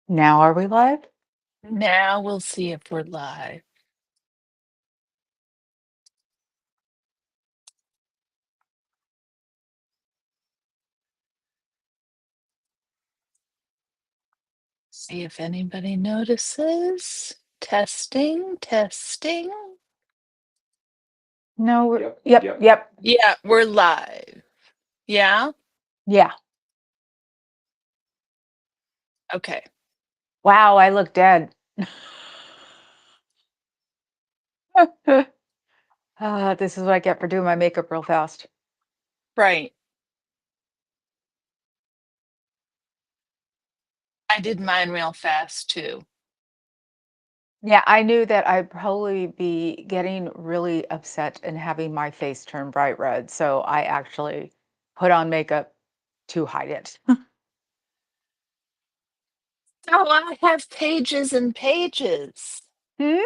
Now are we live? Now we'll see if we're live. See if anybody notices. Testing, testing. No, yep. Yeah, we're live. Yeah? Yeah. Okay. Wow, I look dead. This is what I get for doing my makeup real fast. Right. I did mine real fast too. Yeah, I knew that I'd probably be getting really upset and having my face turn bright red, so I actually put on makeup to hide it. Oh, I have pages and pages. Hmm?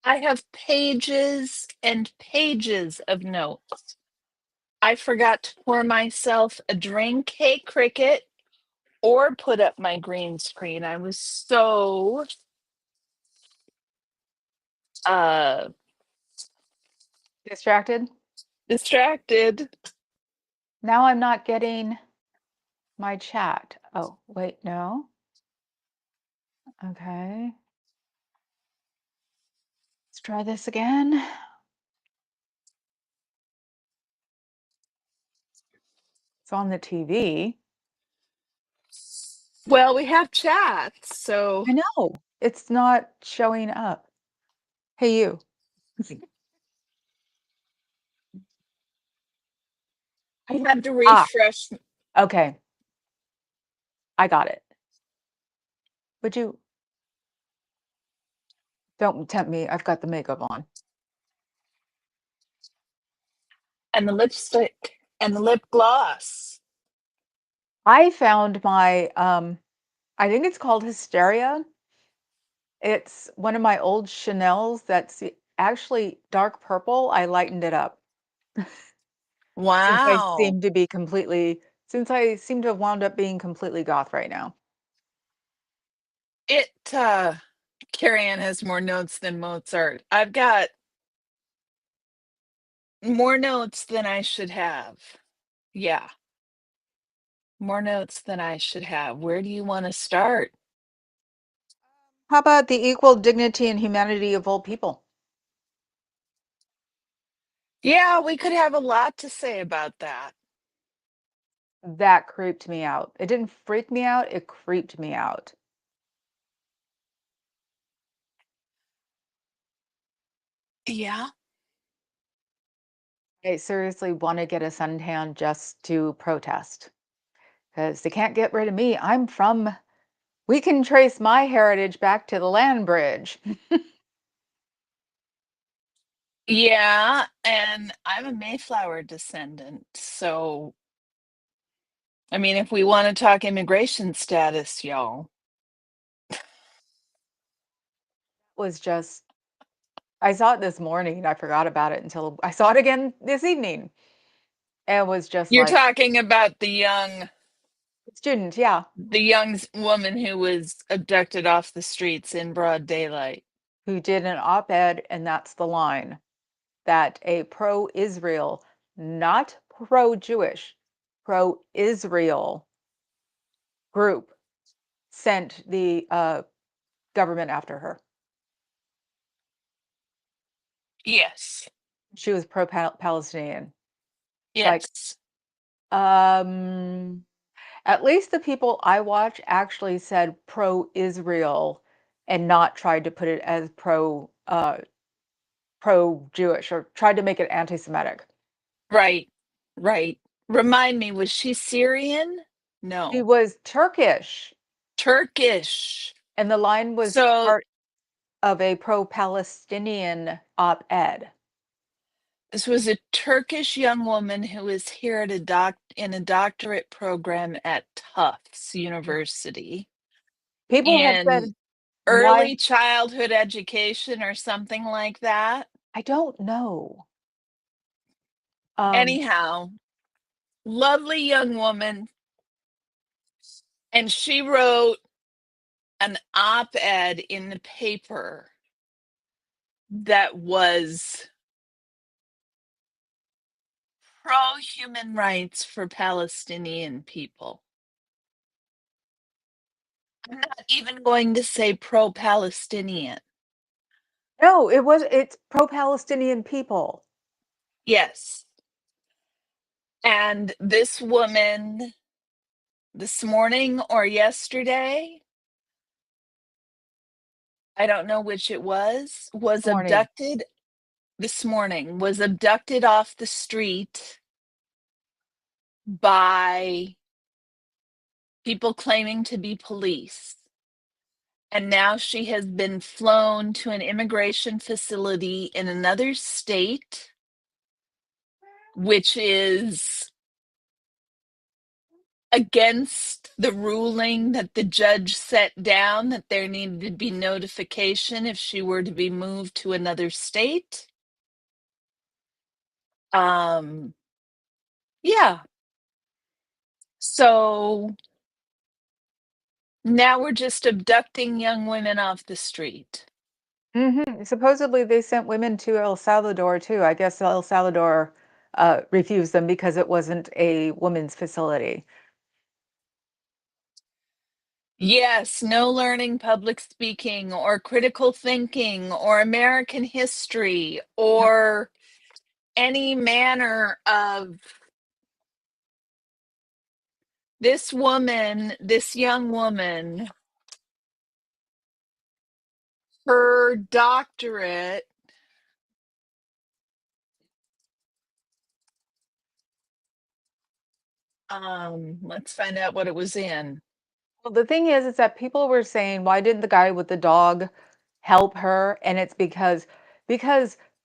I have pages and pages of notes. I forgot to pour myself a drink. Hey, Cricket, or put up my green screen. I was so uh Distracted? distracted. Now I'm not getting my chat. Oh, wait, no. Okay. Let's try this again. It's on the TV. Well, we have chats, so I know. It's not showing up. Hey, you. I had to Ah, refresh. okay. I got it. Would you don't tempt me. I've got the makeup on. And the lipstick and the lip gloss. I found my I think it's called Hysteria. It's one of my old Chanel's that's actually dark purple. I lightened it up Wow. since I seem to have wound up being completely goth right now. It Carrie Ann has more notes than Mozart. I've got more notes than I should have. Yeah, more notes than I should have. Where do you want to start? How about the equal dignity and humanity of all people? Yeah, we could have a lot to say about that. That creeped me out. It didn't freak me out, it creeped me out. Yeah. I seriously want to get a suntan just to protest because they can't get rid of me. We can trace my heritage back to the land bridge. Yeah, and I'm a Mayflower descendant, so I mean, if we want to talk immigration status, y'all. Was just, I saw it this morning. I forgot about it until I saw it again this evening. And was just You're like, talking about student, yeah, the young woman who was abducted off the streets in broad daylight. who did an op ed, and that's the line that a pro Israel, not pro Jewish, pro Israel group sent the government after her. Yes. She was pro Palestinian. It's like, Yes. um, at least the people I watch actually said pro Israel and not tried to put it as pro Jewish or tried to make it anti Semitic. Right. Right. Remind me, was she Syrian? She No. was Turkish, Turkish. and the line was So part of a pro Palestinian op ed. this was a Turkish young woman who was here at in a doctorate program at Tufts University People have in said, why? early childhood education or something like that. I don't know. Um, Anyhow, lovely young woman. And she wrote an op-ed in the paper that was pro-human rights for Palestinian people. I'm not even going to say pro-Palestinian. No, it's pro-Palestinian people. Yes. And this woman, this morning or yesterday, I don't know which it was Morning. abducted this morning, was abducted off the street by people claiming to be police. And now she has been flown to an immigration facility in another state, which is against the ruling that the judge set down that there needed to be notification if she were to be moved to another state. Yeah. So now we're just abducting young women off the street. Supposedly they sent women to El Salvador too. I guess El Salvador refused them because it wasn't a women's facility. Yes, no learning public speaking or critical thinking or American history Yep. or any manner of this woman, this young woman, her doctorate. Let's find out what it was in. Well, the thing is that people were saying, why didn't the guy with the dog help her? And it's because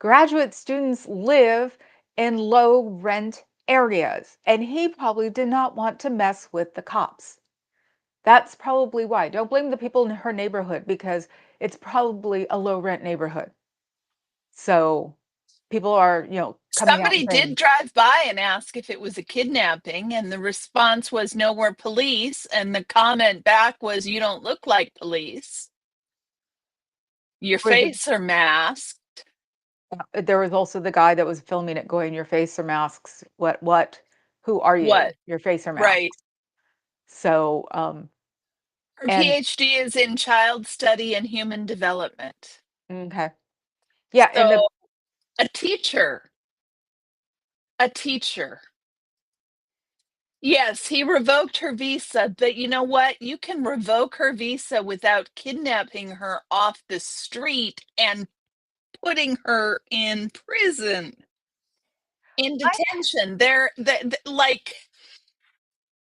graduate students live in low rent areas, and he probably did not want to mess with the cops. That's probably why. Don't blame the people in her neighborhood because it's probably a low rent neighborhood. So people are, coming out and Somebody did saying, drive by and ask if it was a kidnapping, and the response was, no, we're police. And the comment back was, you don't look like police. Your was it, face are masked. there was also the guy that was filming it going, your face or masks. Who are you? What? Your face or Right. masks. So, Her and PhD is in child study and human development. okay. Yeah. And So a teacher, a teacher. Yes, he revoked her visa, but you know what? You can revoke her visa without kidnapping her off the street and putting her in prison, in I, detention. Like,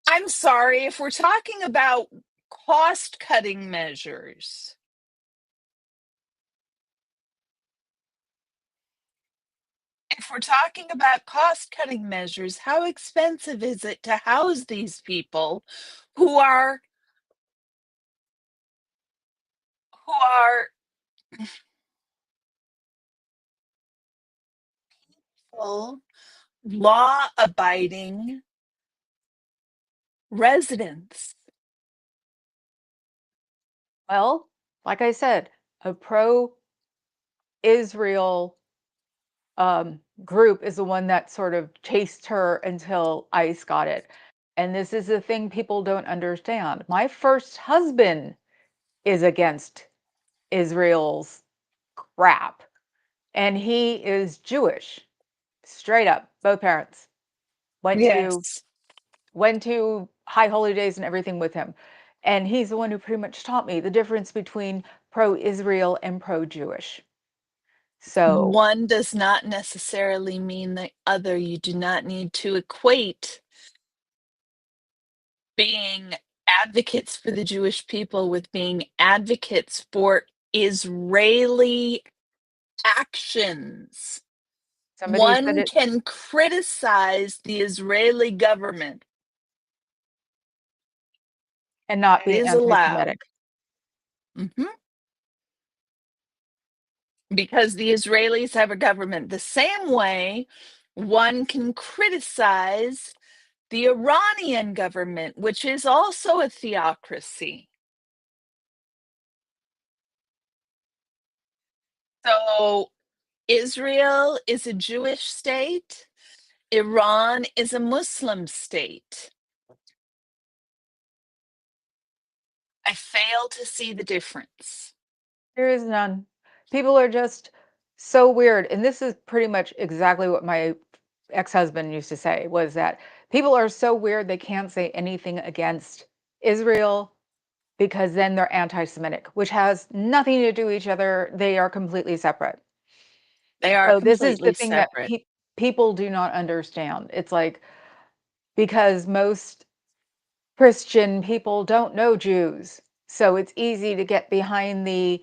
I'm sorry, if we're talking about cost cutting measures, if we're talking about cost cutting measures, how expensive is it to house these people who are who are law abiding residents? well, like I said, a pro Israel group is the one that sort of chased her until ICE got it. And this is the thing people don't understand. My first husband is against Israel's crap, and he is Jewish, straight up, both parents. Went to Yes. went to high holy days and everything with him. And he's the one who pretty much taught me the difference between pro-Israel and pro-Jewish. So, One does not necessarily mean the other. You do not need to equate being advocates for the Jewish people with being advocates for Israeli actions. somebody said One it can criticize the Israeli government. and not That be is allowed. anti-Semitic. Mhm. Because the Israelis have a government. The same way one can criticize the Iranian government, which is also a theocracy. So Israel is a Jewish state. Iran is a Muslim state. I fail to see the difference. There is none. People are just so weird, and this is pretty much exactly what my ex-husband used to say, was that people are so weird they can't say anything against Israel because then they're anti-Semitic, which has nothing to do with each other. They are completely separate. They are So this is the completely thing that separate. people do not understand. It's like because most Christian people don't know Jews, so it's easy to get behind the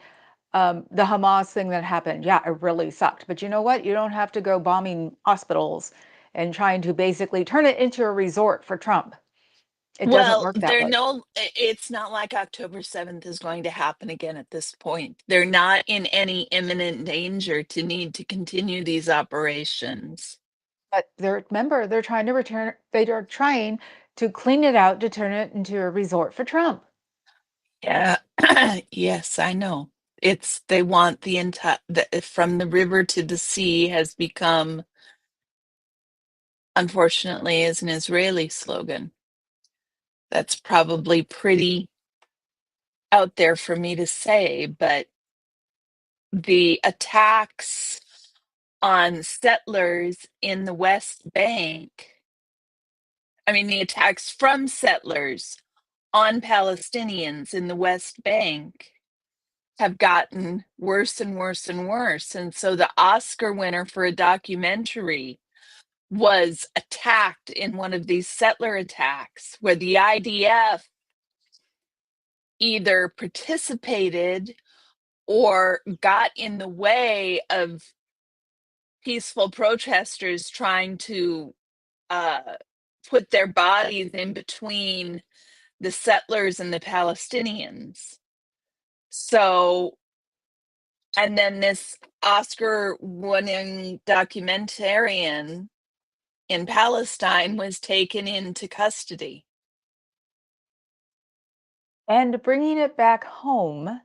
Hamas thing that happened. Yeah, it really sucked. But you know what? You don't have to go bombing hospitals and trying to basically turn it into a resort for Trump. It doesn't Well, work that way. it's not like October 7th is going to happen again at this point. They're not in any imminent danger to need to continue these operations. But remember, they are trying to clean it out to turn it into a resort for Trump. Yeah. Yes, I know. They want the entire, from the river to the sea has become, unfortunately, is an Israeli slogan. That's probably pretty out there for me to say, but the attacks on settlers in the West Bank, I mean, the attacks from settlers on Palestinians in the West Bank have gotten worse and worse and worse. And so the Oscar winner for a documentary was attacked in one of these settler attacks where the IDF either participated or got in the way of peaceful protesters trying to uh, put their bodies in between the settlers and the Palestinians. So, and then this Oscar winning documentarian in Palestine was taken into custody. And bringing it back home,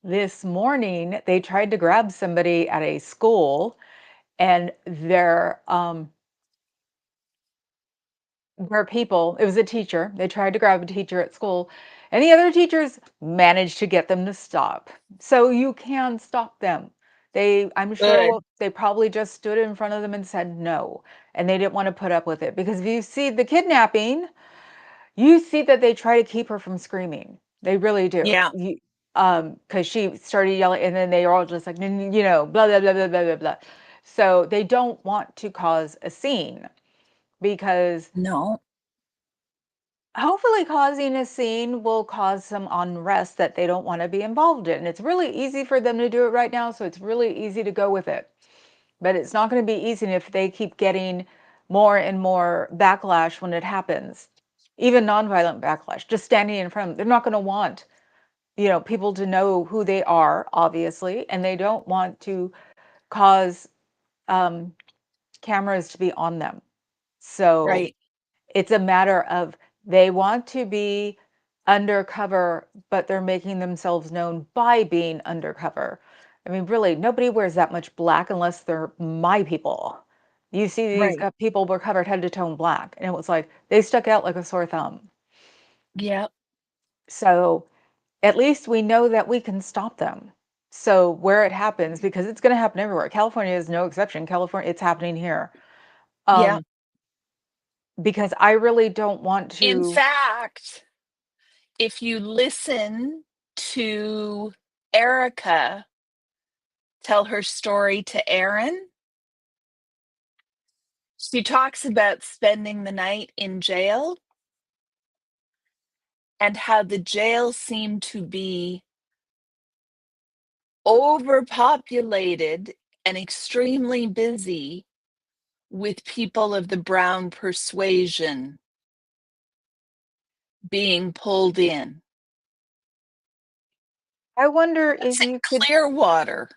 this morning they tried to grab somebody at a school, and their people, it was a teacher. They tried to grab a teacher at school, and the other teachers managed to get them to stop. So you can stop them. I'm sure Good. they probably just stood in front of them and said no, and they didn't want to put up with it because if you see the kidnapping, you see that they try to keep her from screaming. They really do. Yeah. Because she started yelling, and then they are all just like, blah blah blah blah blah blah blah. So they don't want to cause a scene because No. hopefully causing a scene will cause some unrest that they don't want to be involved in. It's really easy for them to do it right now, so it's really easy to go with it. But it's not going to be easy if they keep getting more and more backlash when it happens. Even nonviolent backlash, just standing in front of them. They're not going to want, people to know who they are, obviously, and they don't want to cause um, cameras to be on them. So Right. it's a matter of they want to be undercover, but they're making themselves known by being undercover. I mean, really, nobody wears that much black unless they're my people. You see these Right. people were covered head to toe in black, and it was like they stuck out like a sore thumb. Yeah. So at least we know that we can stop them. So where it happens, because it's going to happen everywhere. California is no exception. California, it's happening here. Yeah. Um, because I really don't want In to. fact, if you listen to Erica tell her story to Aaron, she talks about spending the night in jail and how the jail seemed to be overpopulated and extremely busy with people of the brown persuasion being pulled in. I wonder That's if in you could. Clearwater.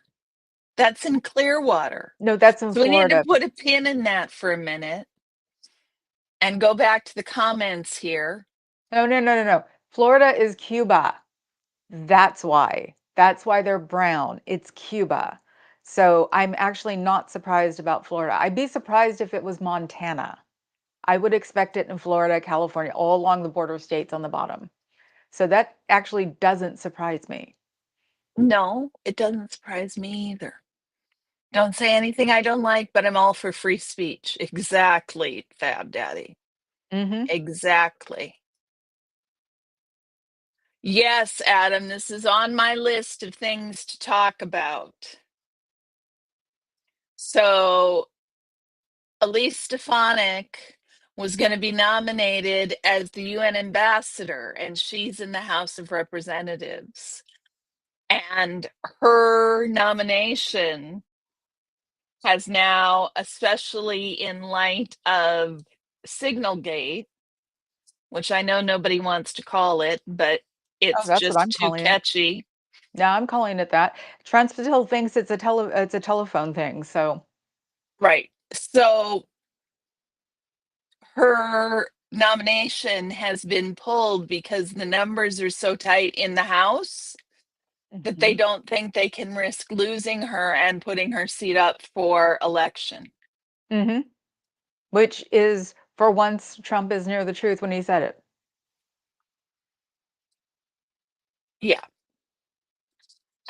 That's in Clearwater. No, that's in So we need to Florida. put a pin in that for a minute and go back to the comments here. No, no, no, no, no. Florida is Cuba. That's why. That's why they're brown. It's Cuba. So I'm actually not surprised about Florida. I'd be surprised if it was Montana. I would expect it in Florida, California, all along the border states on the bottom. So that actually doesn't surprise me. No, it doesn't surprise me either. Don't say anything I don't like, but I'm all for free speech. Exactly, Fab Daddy. Hmm. Exactly. Yes, Adam, this is on my list of things to talk about. So, Elise Stefanik was going to be nominated as the UN ambassador, and she's in the House of Representatives. And her nomination has now, especially in light of Signalgate, which I know nobody wants to call it, but Oh, it's that's what just I'm too calling it. catchy. Yeah, I'm calling it that. Trump still thinks it's a telephone thing. So, Right. So her nomination has been pulled because the numbers are so tight in the House that they mhm. don't think they can risk losing her and putting her seat up for election. Hmm. Which is, for once, Trump is near the truth when he said it. Yeah.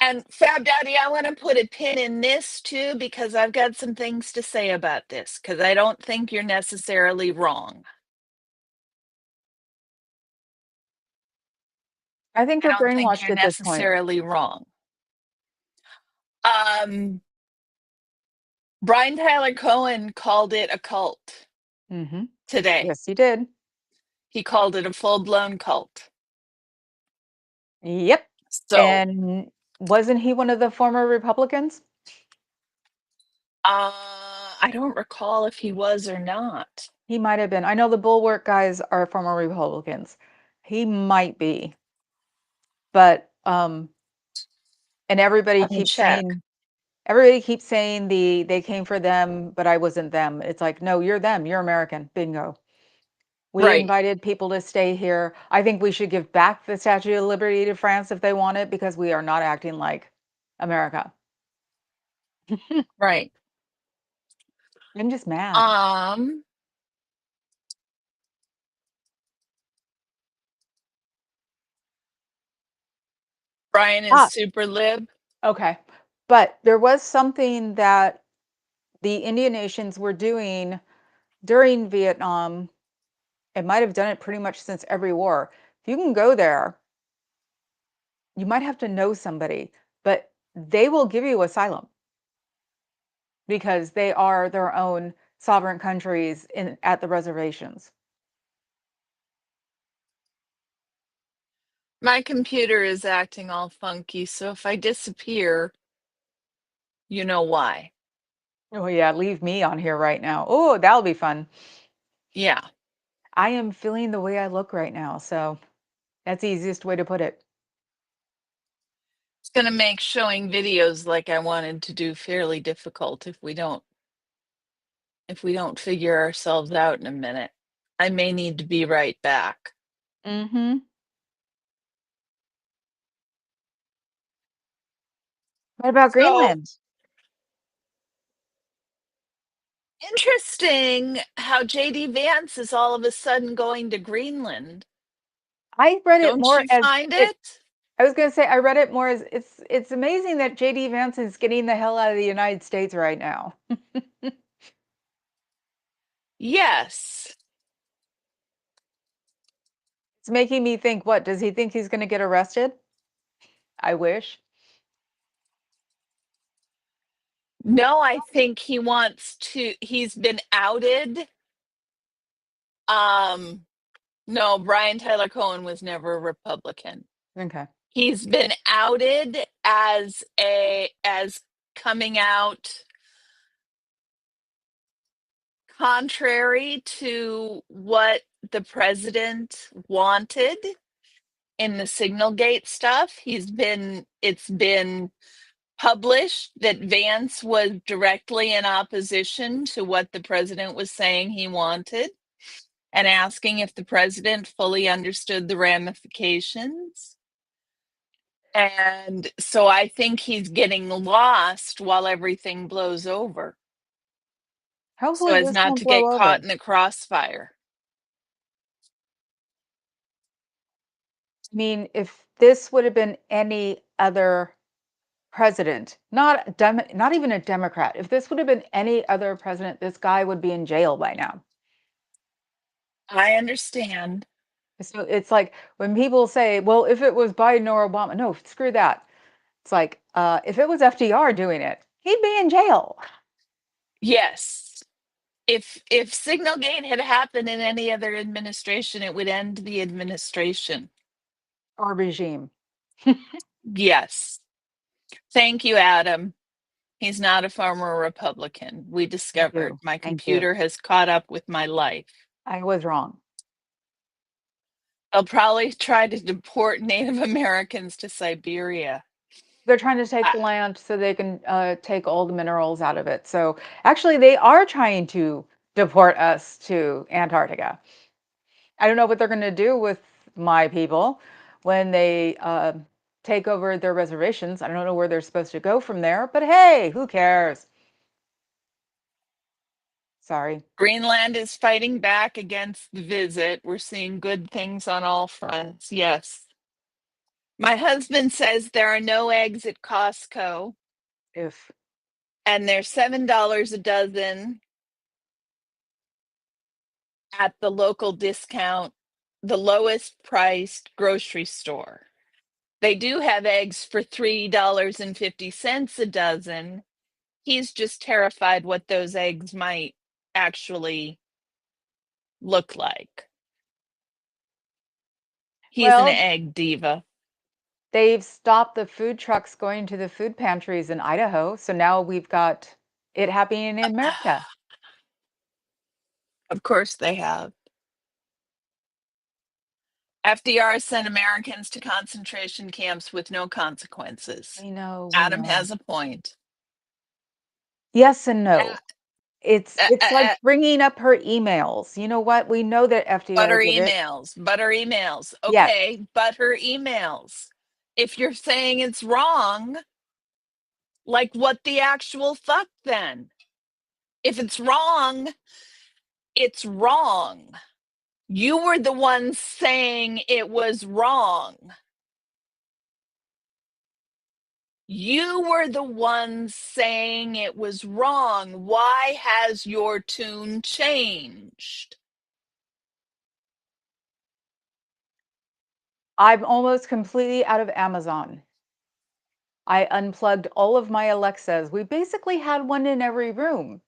And Fab Daddy, I want to put a pin in this too because I've got some things to say about this because I don't think you're necessarily wrong. I think I we're don't think brainwashed you're at this point. necessarily wrong. Um, Brian Tyler Cohen called it a cult Hmm. today. Yes, he did. He called it a full-blown cult. Yep. So, And wasn't he one of the former Republicans? I don't recall if he was or not. He might have been. I know the Bulwark guys are former Republicans. He might be. But and Let me check. everybody keeps saying they came for them, but I wasn't them. It's like, no, you're them. You're American. Bingo. We Right, invited people to stay here. I think we should give back the Statue of Liberty to France if they want it because we are not acting like America. right. I'm just mad. Um, Brian is Ah, super lib. okay. But there was something that the Indian nations were doing during Vietnam. It might have done it pretty much since every war. If you can go there, you might have to know somebody, but they will give you asylum because they are their own sovereign countries in at the reservations. My computer is acting all funky, so if I disappear, you know why. Oh yeah, leave me on here right now. Oh, that'll be fun. Yeah, I am feeling the way I look right now, so that's the easiest way to put it. it's going to make showing videos like I wanted to do fairly difficult if we don't figure ourselves out in a minute. I may need to be right back. Mm-hmm. What about So, Greenland? interesting how JD Vance is all of a sudden going to Greenland. I read it Don't more you as find it. it? I was gonna say I read it more as it's amazing that JD Vance is getting the hell out of the United States right now. Yes. It's making me think, what, does he think he's gonna get arrested? I wish. No, I think he's been outed. Um, no, Brian Tyler Cohen was never a Republican. Okay. He's been outed as coming out contrary to what the president wanted in the Signalgate stuff. It's been published that Vance was directly in opposition to what the president was saying he wanted and asking if the president fully understood the ramifications. And so I think he's getting lost while everything blows over so Hopefully as this not won't to blow get over. caught in the crossfire. I mean, if this would have been any other president, not even a Democrat, if this would have been any other president, this guy would be in jail by now. I understand. So it's like when people say, well, if it was Biden or Obama, no, screw that. It's like, if it was FDR doing it, he'd be in jail Yes. If Signalgate had happened in any other administration, it would end the administration. or regime. Yes. Thank you, Adam. He's not a former Republican. We Thank discovered you. my Thank you. computer has caught up with my life. I was wrong. They'll probably try to deport Native Americans to Siberia. They're trying to take Ah, the land so they can take all the minerals out of it. So actually, they are trying to deport us to Antarctica. I don't know what they're going to do with my people when they take over their reservations. I don't know where they're supposed to go from there, but hey, who cares? Sorry. Greenland is fighting back against the visit. We're seeing good things on all fronts. Yes. My husband says there are no eggs at Costco If and they're $7 a dozen at the local discount, the lowest priced grocery store. They do have eggs for $3.50 a dozen. He's just terrified what those eggs might actually look like. He's an well, egg diva. they've stopped the food trucks going to the food pantries in Idaho, so now we've got it happening in America. Of course they have. FDR sent Americans to concentration camps with no consequences. We know, we Adam know. has a point. Yes and no. Uh, It's like bringing up her emails. You know what? We know that FDR butter did it. emails, butter emails. Yes. Okay, butter emails. If you're saying it's wrong, like what the actual fuck then? If it's wrong, it's wrong. You were the one saying it was wrong. You were the one saying it was wrong. Why has your tune changed? I'm almost completely out of Amazon. I unplugged all of my Alexas. We basically had one in every room.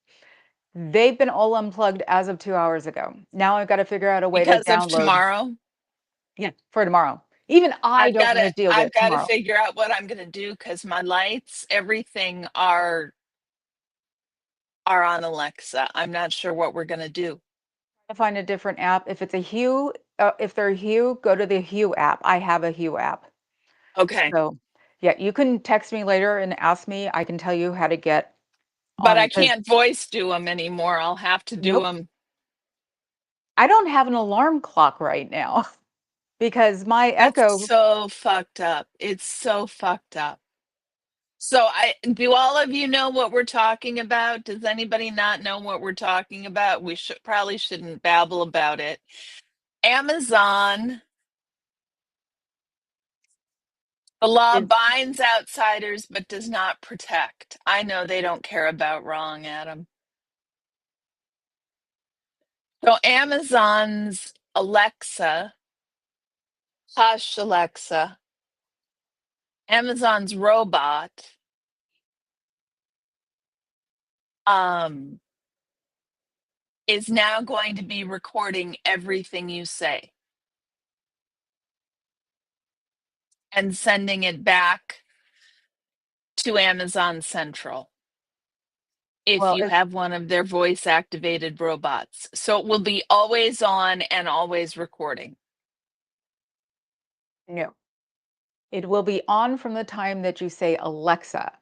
They've been all unplugged as of 2 hours ago. Now I've got to figure out a way to Because of download, tomorrow, yeah, for tomorrow. Even I don't want to deal I've with got to tomorrow. figure out what I'm going to do because my lights, everything are on Alexa. I'm not sure what we're going to do. To find a different app. If it's a Hue, if they're Hue, go to the Hue app. I have a Hue app. Okay. So, yeah, you can text me later and ask me. I can tell you how to get But on I because can't voice do them anymore. I'll have to do nope, them. I don't have an alarm clock right now because my That's Echo so fucked up. It's so fucked up. So I do all of you know what we're talking about? Does anybody not know what we're talking about? We should probably shouldn't babble about it. Amazon, the law is binds outsiders but does not protect. I know they don't care about wrong, Adam. So Amazon's Alexa, Hush Alexa, Amazon's robot, um, is now going to be recording everything you say and sending it back to Amazon Central if well, you have one of their voice activated robots. So it will be always on and always recording. no. It will be on from the time that you say Alexa.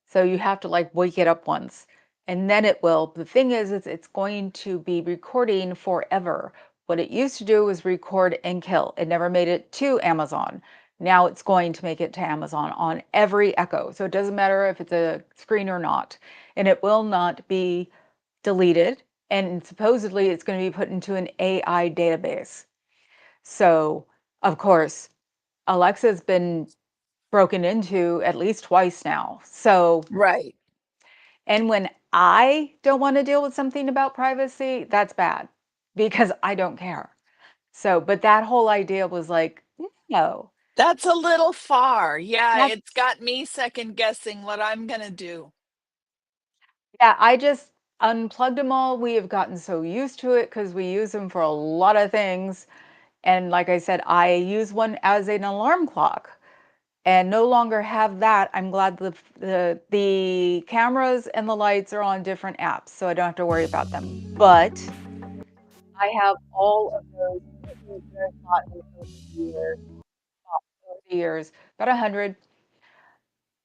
So you have to like wake it up once and then it will. The thing is, it's going to be recording forever. What it used to do was record and kill. It never made it to Amazon. Now it's going to make it to Amazon on every Echo. So it doesn't matter if it's a screen or not. And it will not be deleted. And supposedly it's going to be put into an AI database. So, of course, Alexa's been broken into at least twice now. So, Right. and when I don't want to deal with something about privacy, that's bad because I don't care. So, but that whole idea was like, no, That's a little far. Yeah, that's, it's got me second guessing what I'm going to do. yeah, I just unplugged them all. We have gotten so used to it because we use them for a lot of things. And like I said, I use one as an alarm clock and no longer have that. I'm glad the cameras and the lights are on different apps, so I don't have to worry about them. But I have all of those things that I've gotten over the years, about 100.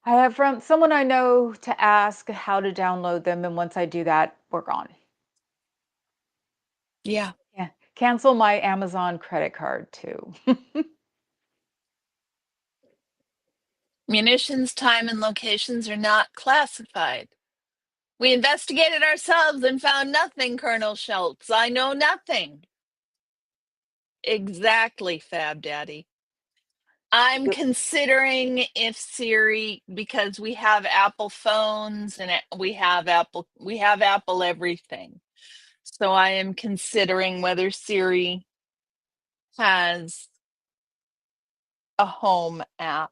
I have from someone I know to ask how to download them, and once I do that, we're gone. Yeah. Yeah, cancel my Amazon credit card too. Munitions, time, and locations are not classified. We investigated ourselves and found nothing, Colonel Schultz. I know nothing. Exactly, Fab Daddy. I'm considering if Siri, because we have Apple phones and we have Apple everything. So I am considering whether Siri has a home app.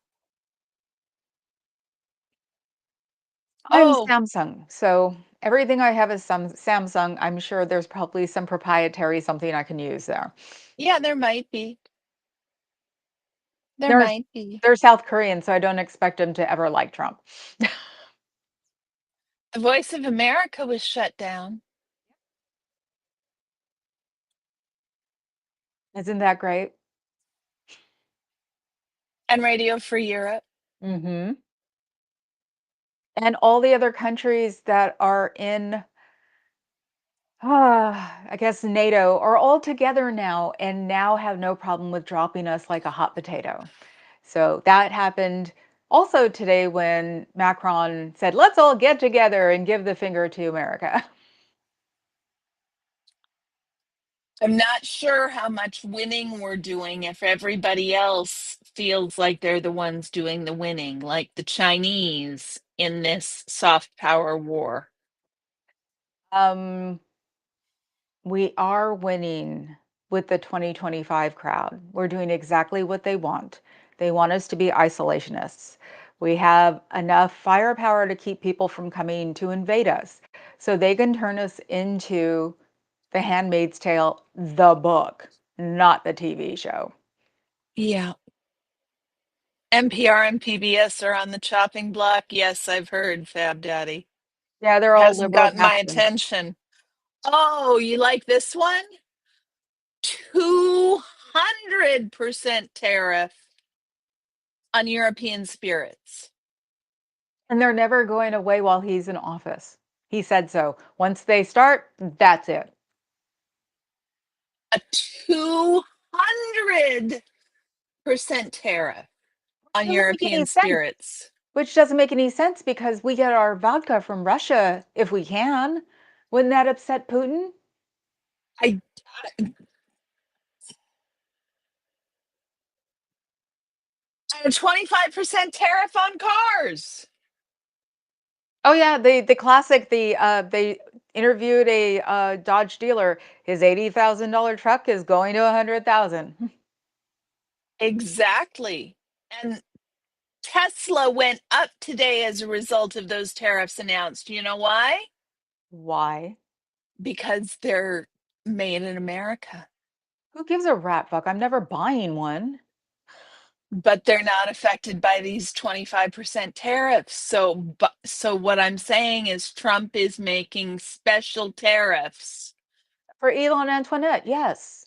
I'm Oh, Samsung, so everything I have is some Samsung. I'm sure there's probably some proprietary something I can use there. yeah, there might be. There They're might be. they're South Korean, so I don't expect them to ever like Trump. The Voice of America was shut down, Isn't that great? and Radio Free Europe. Hmm. And all the other countries that are in, I guess, NATO are all together now and now have no problem with dropping us like a hot potato. So that happened also today when Macron said, let's all get together and give the finger to America. I'm not sure how much winning we're doing if everybody else feels like they're the ones doing the winning, like the Chinese in this soft power war. Um, we are winning with the 2025 crowd. We're doing exactly what they want. They want us to be isolationists. We have enough firepower to keep people from coming to invade us. So they can turn us into The Handmaid's Tale, the book, not the TV show. Yeah. NPR and PBS are on the chopping block. Yes, I've heard, Fab Daddy. Yeah, they're all Hasn't liberal gotten my bastions. attention. Oh, you like this one? 200% tariff on European spirits. And they're never going away while he's in office. He said so. Once they start, that's it. A 200% tariff on Doesn't make any European sense. spirits. Which doesn't make any sense because we get our vodka from Russia if we can. Wouldn't that upset Putin? I and a 25% tariff on cars. Oh yeah, the classic. They interviewed a Dodge dealer. His $80,000 truck is going to 100,000. Exactly. And Tesla went up today as a result of those tariffs announced. You know why? Why? Because they're made in America. Who gives a rat fuck? I'm never buying one. But they're not affected by these 25% tariffs. So what I'm saying is Trump is making special tariffs. For Elon Antoinette, yes.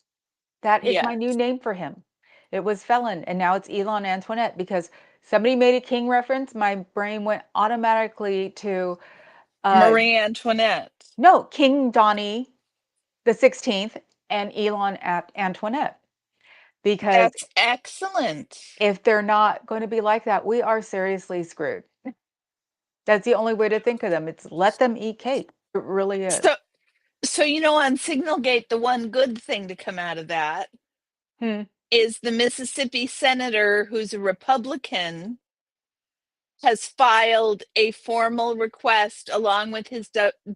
That is my new Yes. name for him. It was Felon, and now it's Elon Antoinette because somebody made a king reference. My brain went automatically to uh, Marie Antoinette. no, King Donnie the 16th and Elon Antoinette. because That's excellent. if they're not going to be like that, we are seriously screwed. That's the only way to think of them. It's let them eat cake. It really is. So so on Signalgate, the one good thing to come out of that Hmm. is the Mississippi senator who's a Republican has filed a formal request along with his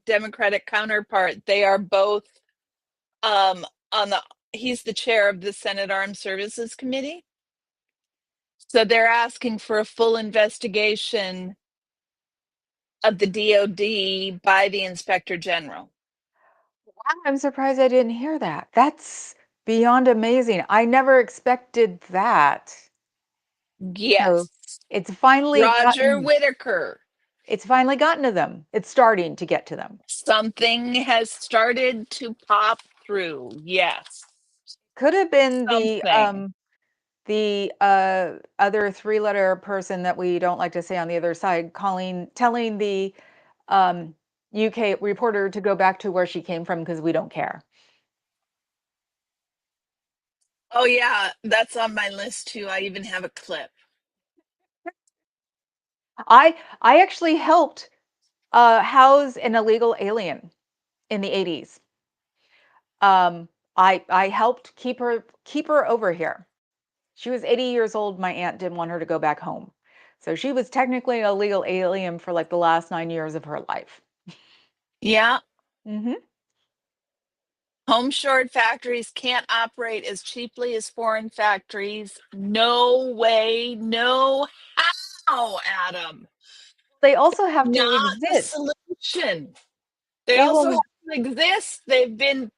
Democratic counterpart. They are both on the he's the chair of the Senate Armed Services Committee. So they're asking for a full investigation of the DOD by the Inspector General. Wow, I'm surprised I didn't hear that. That's beyond amazing. I never expected that. So Yes. it's finally Roger gotten Whittaker. it's finally gotten to them. It's starting to get to them. Something has started to pop through. Yes. Could have been Something. the other three-letter person that we don't like to say on the other side telling the um, UK reporter to go back to where she came from because we don't care. Oh, yeah. That's on my list too. I even have a clip. I actually helped house an illegal alien in the 80s. I helped keep her over here. She was 80 years old. My aunt didn't want her to go back home. So she was technically a legal alien for like the last 9 years of her life. Yeah. Hmm. Home shored factories can't operate as cheaply as foreign factories. No way. No how, Adam. They also have to Not the exist. solution. They They also have will, to exist. They've been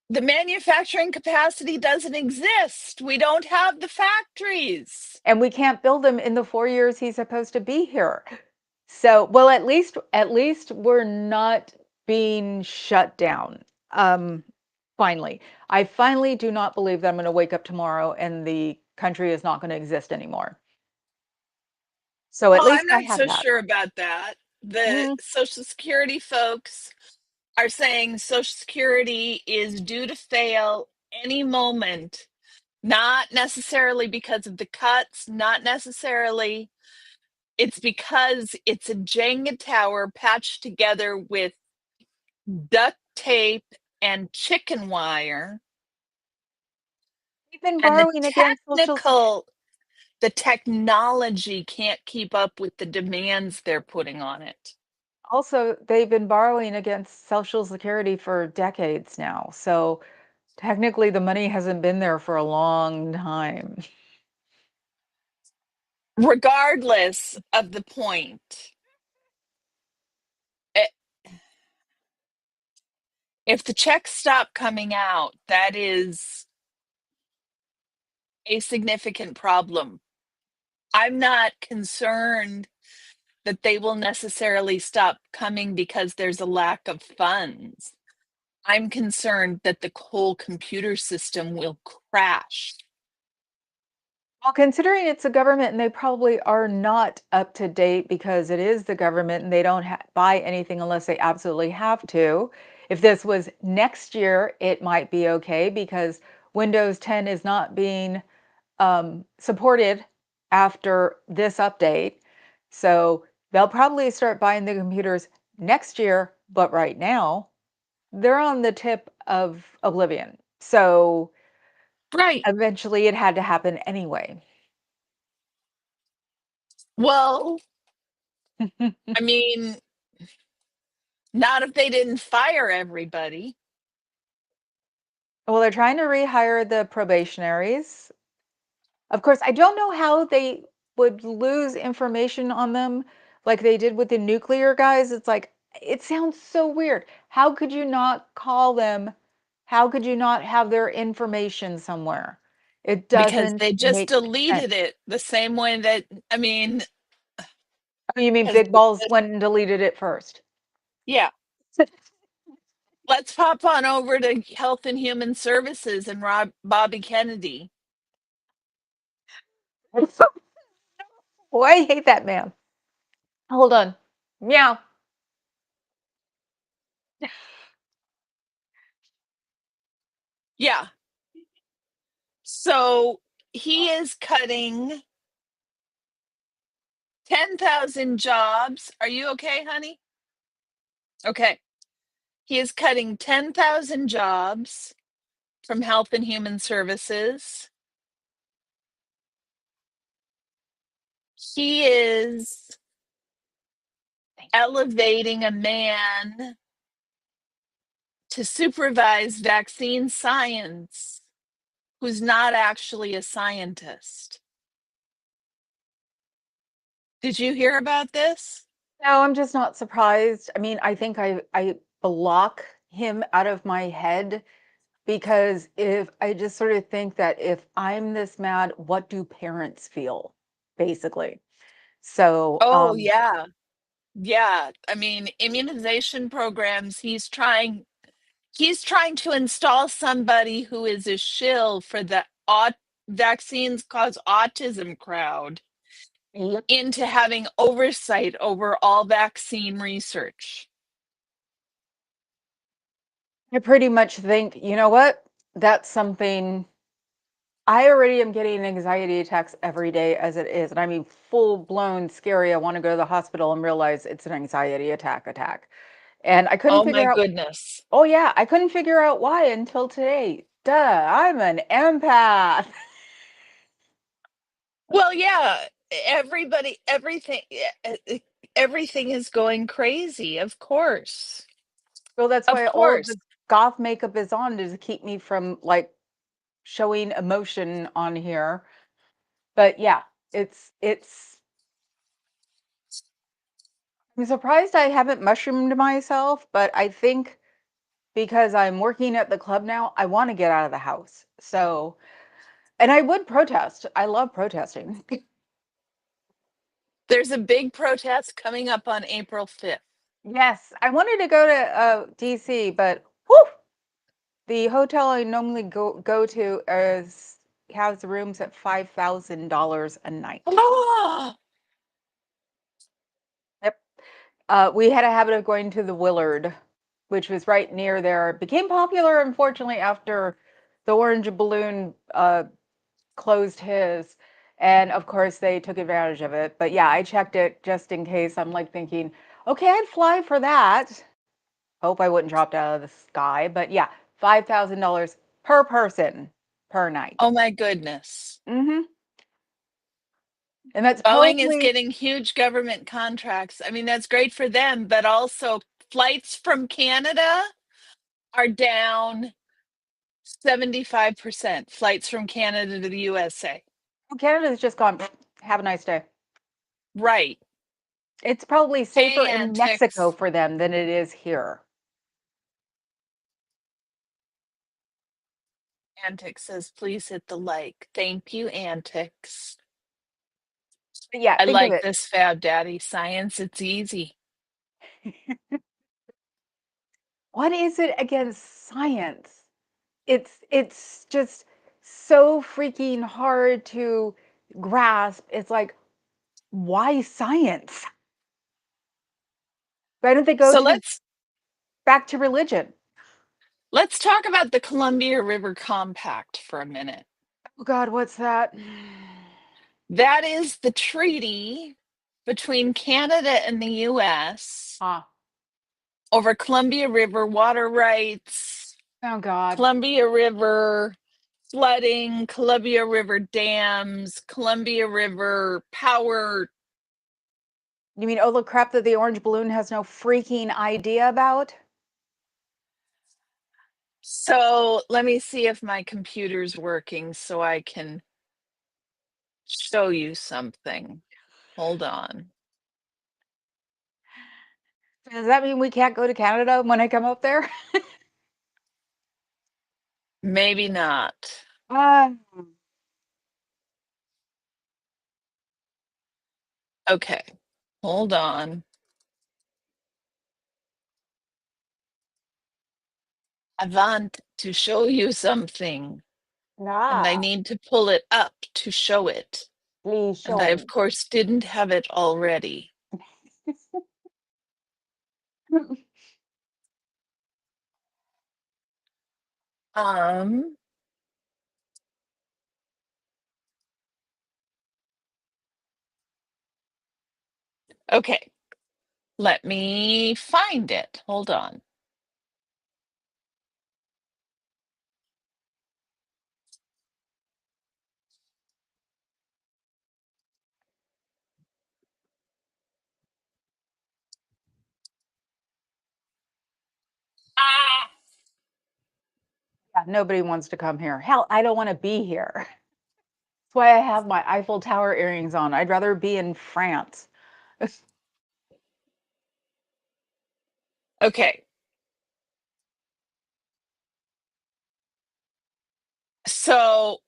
the manufacturing capacity doesn't exist. We don't have the factories. and we can't build them in the 4 years he's supposed to be here. So, well, at least we're not being shut down. Um, finally, I finally do not believe that I'm going to wake up tomorrow and the country is not going to exist anymore. So at Well, least I'm I not have so that. sure about that. The Mm, Social Security folks are saying Social Security is due to fail any moment, not necessarily because of the cuts, not necessarily. It's because it's a Jenga tower patched together with duct tape and chicken wire, we've been and borrowing against social. the technology can't keep up with the demands they're putting on it. Also, they've been borrowing against Social Security for decades now. So technically, the money hasn't been there for a long time. Regardless of the point, eh, if the checks stop coming out, that is a significant problem. I'm not concerned that they will necessarily stop coming because there's a lack of funds. I'm concerned that the whole computer system will crash. Well, considering it's a government and they probably are not up to date because it is the government and they don't buy anything unless they absolutely have to. If this was next year, it might be okay because Windows 10 is not being supported after this update. So they'll probably start buying the computers next year, but right now they're on the tip of oblivion. So Right. eventually it had to happen anyway. Well, I mean, not if they didn't fire everybody. Well, they're trying to rehire the probationaries. Of course, I don't know how they would lose information on them like they did with the nuclear guys. It's like, it sounds so weird. How could you not call them? How could you not have their information somewhere? It Because doesn't they just make sense. deleted it the same way that, I mean, Oh, you mean because Big Balls went and deleted it first? yeah, let's pop on over to Health and Human Services and Bobby Kennedy. Oh, I hate that man. Hold on. Meow. Yeah. So he is cutting 10,000 jobs. Are you okay, honey? Okay. He is cutting 10,000 jobs from Health and Human Services. He is elevating a man to supervise vaccine science who's not actually a scientist. Did you hear about this? No, I'm just not surprised. I mean, I think I block him out of my head because if I just sort of think that if I'm this mad, what do parents feel, basically? So, Oh, yeah. Yeah. I mean, immunization programs, he's trying to install somebody who is a shill for the vaccines cause autism crowd yep. into having oversight over all vaccine research. I pretty much think, you know what? That's something I already am getting anxiety attacks every day as it is. And I mean, full blown scary. I want to go to the hospital and realize it's an anxiety attack. And I couldn't Oh my figure out, goodness. oh, yeah, I couldn't figure out why until today. Duh, I'm an empath. Well, yeah, everybody, everything is going crazy, of course. Well, that's Of why all of course. this goth makeup is on to keep me from like showing emotion on here. But yeah, it's I'm surprised I haven't mushroomed myself, but I think because I'm working at the club now, I want to get out of the house. So, and I would protest. I love protesting. There's a big protest coming up on April 5th. Yes, I wanted to go to DC, but whew, the hotel I normally go to has rooms at $5,000 a night. Oh, Yep. We had a habit of going to the Willard, which was right near there. It became popular, unfortunately, after the Orange Balloon closed his. And of course, they took advantage of it. But yeah, I checked it just in case. I'm like thinking, okay, I'd fly for that. Hope I wouldn't drop out of the sky. But yeah, $5,000 per person per night. oh my goodness. Hmm. And that's Boeing is probably, getting huge government contracts. I mean, that's great for them, but also flights from Canada are down 75%. Flights from Canada to the USA. Canada's just gone, have a nice day. Right. It's probably safer Hey, in Mexico Antics. for them than it is here. Antics says, please hit the like. Thank you, Antics. But yeah, I think of like it. this Fab Daddy science. It's easy. What is it against science? It's just so freaking hard to grasp. It's like, why science? Why don't they go So to back to religion? let's talk about the Columbia River Compact for a minute. Oh God, what's that? That is the treaty between Canada and the US Ah, over Columbia River water rights, oh God. Columbia River flooding, Columbia River dams, Columbia River power. You mean all the crap that the orange balloon has no freaking idea about? So let me see if my computer's working so I can show you something. Hold on. Does that mean we can't go to Canada when I come up there? Maybe not. Uh, Okay, hold on. I want to show you something, and I nah, need to pull it up to show it. please And show I, of me. course, didn't have it already. Um, okay, let me find it. Hold on. Ah, Yeah, nobody wants to come here. Hell, I don't want to be here. That's why I have my Eiffel Tower earrings on. I'd rather be in France. okay. So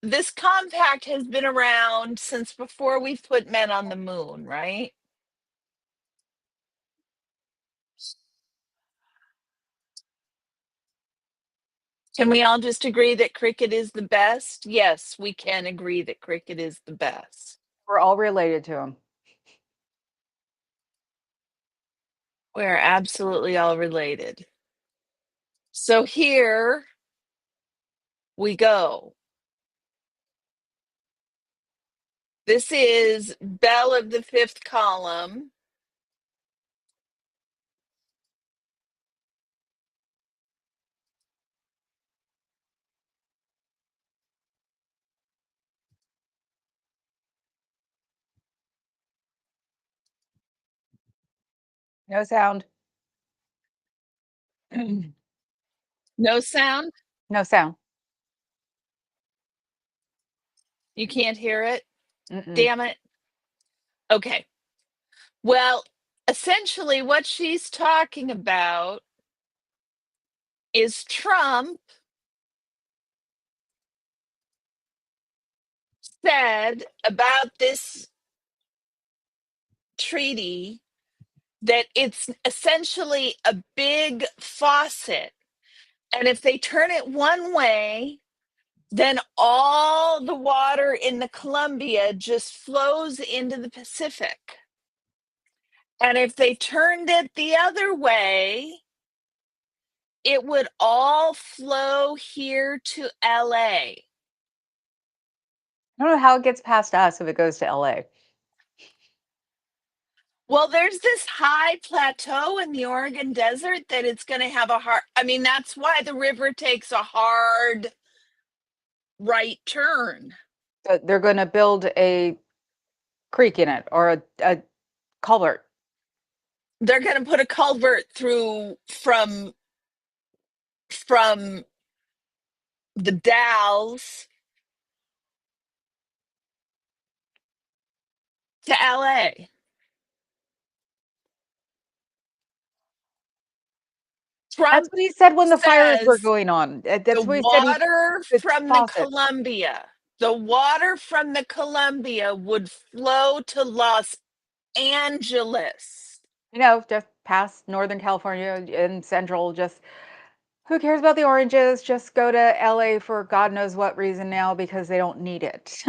this compact has been around since before we put men on the moon, right? Can we all just agree that cricket is the best? Yes, we can agree that cricket is the best. We're all related to them. We're absolutely all related. So here we go. This is bell of the fifth column. No sound. No sound? No sound. You can't hear it? Mm-mm. Damn it. Okay. Well, essentially, what she's talking about is Trump said about this treaty that it's essentially a big faucet. And if they turn it one way, then all the water in the Columbia just flows into the Pacific. And if they turned it the other way, it would all flow here to LA. I don't know how it gets past us if it goes to LA. Well, there's this high plateau in the Oregon desert that it's going to have a hard, I mean, that's why the river takes a hard right turn. So they're going to build a creek in it or a culvert. They're going to put a culvert through from the Dalles to LA. That's Trump what he said when the fires were says going on. the That's what he said. water The from the faucet. Columbia, the water from the Columbia would flow to Los Angeles. Just past Northern California and Central. Just who cares about the oranges? Just go to LA for God knows what reason now because they don't need it.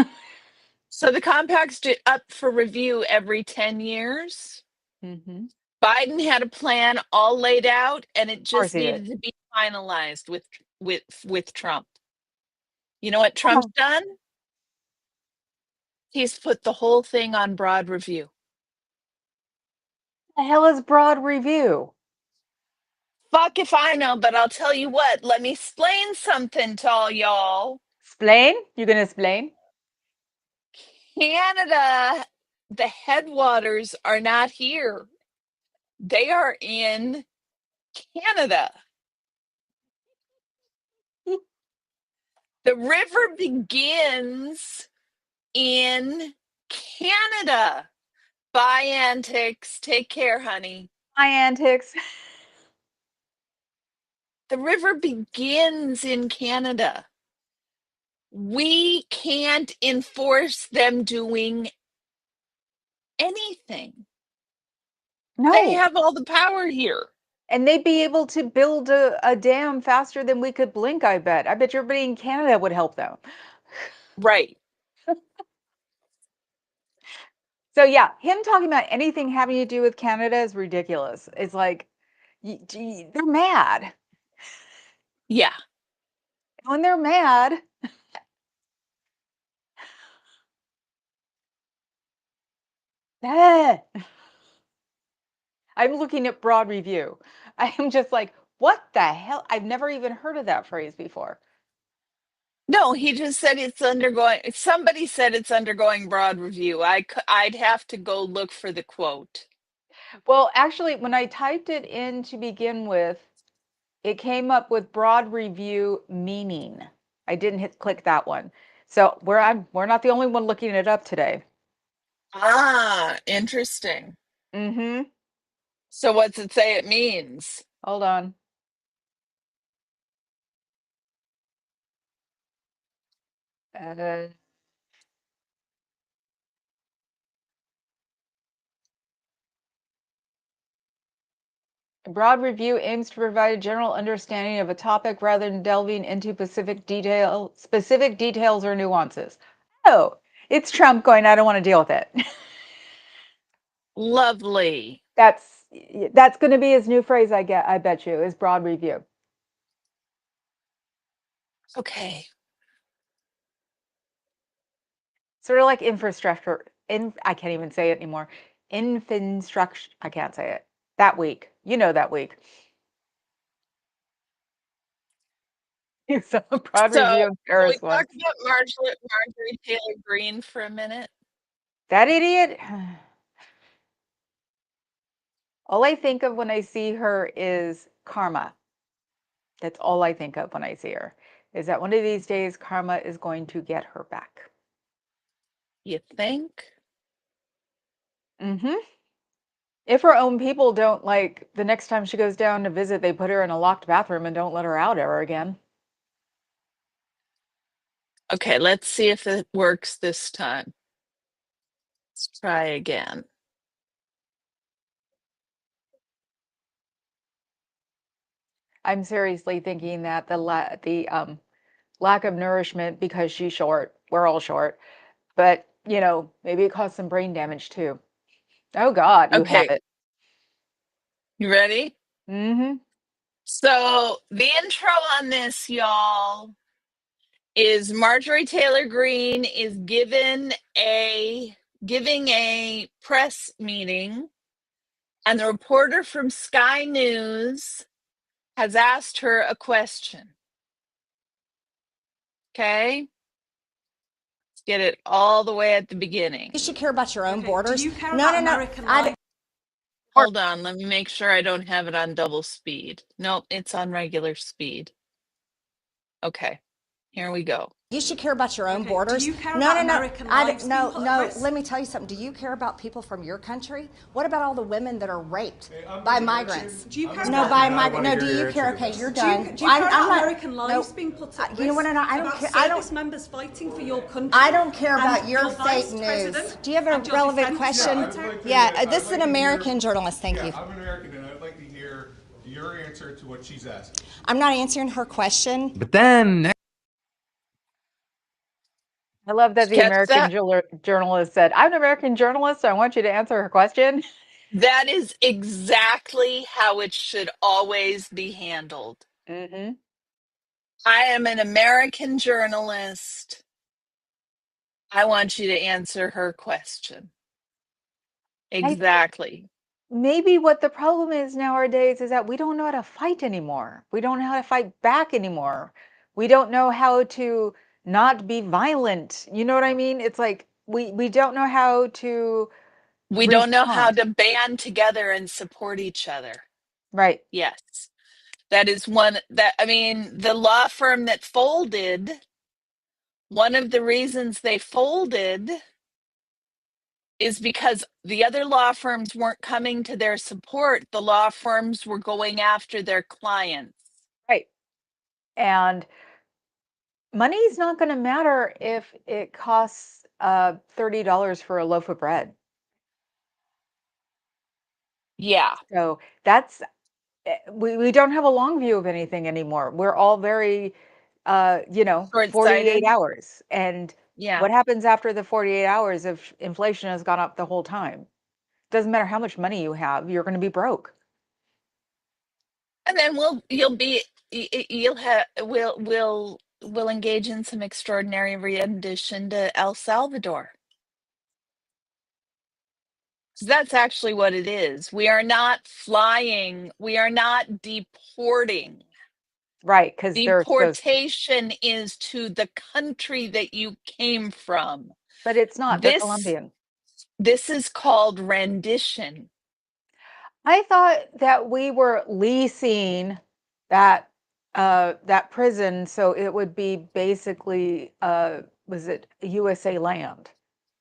So the compact's up for review every 10 years. Hmm. Biden had a plan all laid out and it Of course just he did. needed to be finalized with Trump. You know what Trump's Oh, done? He's put the whole thing on broad review. the hell is broad review? Fuck if I know, but I'll tell you what, let me explain something to all y'all. Explain? You gonna explain? Canada, the headwaters are not here. They are in Canada. The river begins in Canada. Bye, antics. Take care, honey. My antics. The river begins in Canada. We can't enforce them doing anything. They No. have all the power here. And they'd be able to build a dam faster than we could blink, I bet. I bet everybody in Canada would help them. Right. So yeah, him talking about anything having to do with Canada is ridiculous. It's like they're mad. Yeah. when they're mad. Eh. I'm looking at broad review. I am just like, what the hell? I've never even heard of that phrase before. No, he just said it's undergoing. Somebody said it's undergoing broad review. I'd have to go look for the quote. Well, actually, when I typed it in to begin with, it came up with broad review meaning. I didn't hit click that one. So we're not the only one looking it up today. Ah, interesting. Mm-hmm. So what's it say it means? Hold on. Uh, a broad review aims to provide a general understanding of a topic rather than delving into specific details or nuances. Oh, it's Trump going, I don't want to deal with it. Lovely. That's that's going to be his new phrase, I bet you, is broad review. Okay. Sort of like infrastructure. I can't even say it anymore. Infrastructure. I can't say it. That week. You know that week. So broad So review of can we Paris talk once. about Marjorie Taylor Greene for a minute? That idiot. All I think of when I see her is karma. That's all I think of when I see her. Is that one of these days karma is going to get her back. You think? Mm-hmm. If her own people don't like the next time she goes down to visit, they put her in a locked bathroom and don't let her out ever again. Okay, let's see if it works this time. Let's try again. I'm seriously thinking that the lack of nourishment because she's short. We're all short, but maybe it caused some brain damage too. Oh God, you have Okay, it. you ready? Mm-hmm. So the intro on this, y'all, is Marjorie Taylor Greene is giving a press meeting, and the reporter from Sky News has asked her a question. Okay? Let's get it all the way at the beginning. You should care about your own borders. Do you care no, about American life? Hold on, let me make sure I don't have it on double speed. Nope, it's on regular speed. Okay, here we go. You should care about your own Okay, borders. do you care No, about no, no. American lives being put at risk? Let me tell you something. Do you care about people from your country? What about all the women that are raped by American. migrants? Do you care No, about by American migrants. No, lives? do you care? Okay, you're done. Do you care about not, American lives no, being put at risk? You know what? I don't about care. Service members fighting for your country. I don't care about and your vice fake news. president Do you have a and your relevant defense question? secretary? This is an American journalist. Thank you. I'm an American, and I'd like to hear your answer to what she's asking. I'm not answering her question. But then I love that Did you the catch American that? journalist said, "I'm an American journalist, so I want you to answer her question." That is exactly how it should always be handled. Mm-hmm. I am an American journalist. I want you to answer her question. I think Exactly. maybe what the problem is nowadays is that we don't know how to fight anymore. We don't know how to fight back anymore. We don't know how to not be violent. You know what I mean? It's like we don't know how to We don't know how respond. to band together and support each other. Right. Yes. That is one that, I mean, the law firm that folded, one of the reasons they folded is because the other law firms weren't coming to their support. The law firms were going after their clients. Right. And money is not going to matter if it costs $30 for a loaf of bread. Yeah. So that's we don't have a long view of anything anymore. We're all very 48 Short-sighted. hours. And Yeah. what happens after the 48 hours if inflation has gone up the whole time? Doesn't matter how much money you have, you're going to be broke. And then you'll have, we'll will engage in some extraordinary rendition to El Salvador. That's actually what it is. We are not flying, we are not deporting. Right, because they're supposed to. Deportation is to the country that you came from. But it's not. They're This Colombian. this is called rendition. I thought that we were leasing that that prison, so it would be basically was it USA land?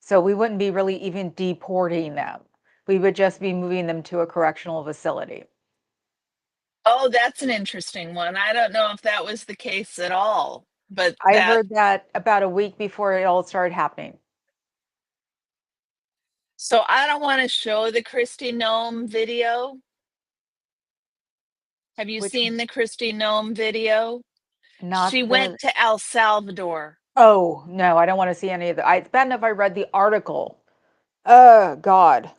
So we wouldn't be really even deporting them. We would just be moving them to a correctional facility. Oh, that's an interesting one. I don't know if that was the case at all, but I heard that about a week before it all started happening. so I don't want to show the Christy Nome video. Have you Which seen the Christy Nome video? She not went the to El Salvador. Oh, no, I don't want to see any of the it's bad enough I read the article. Oh God.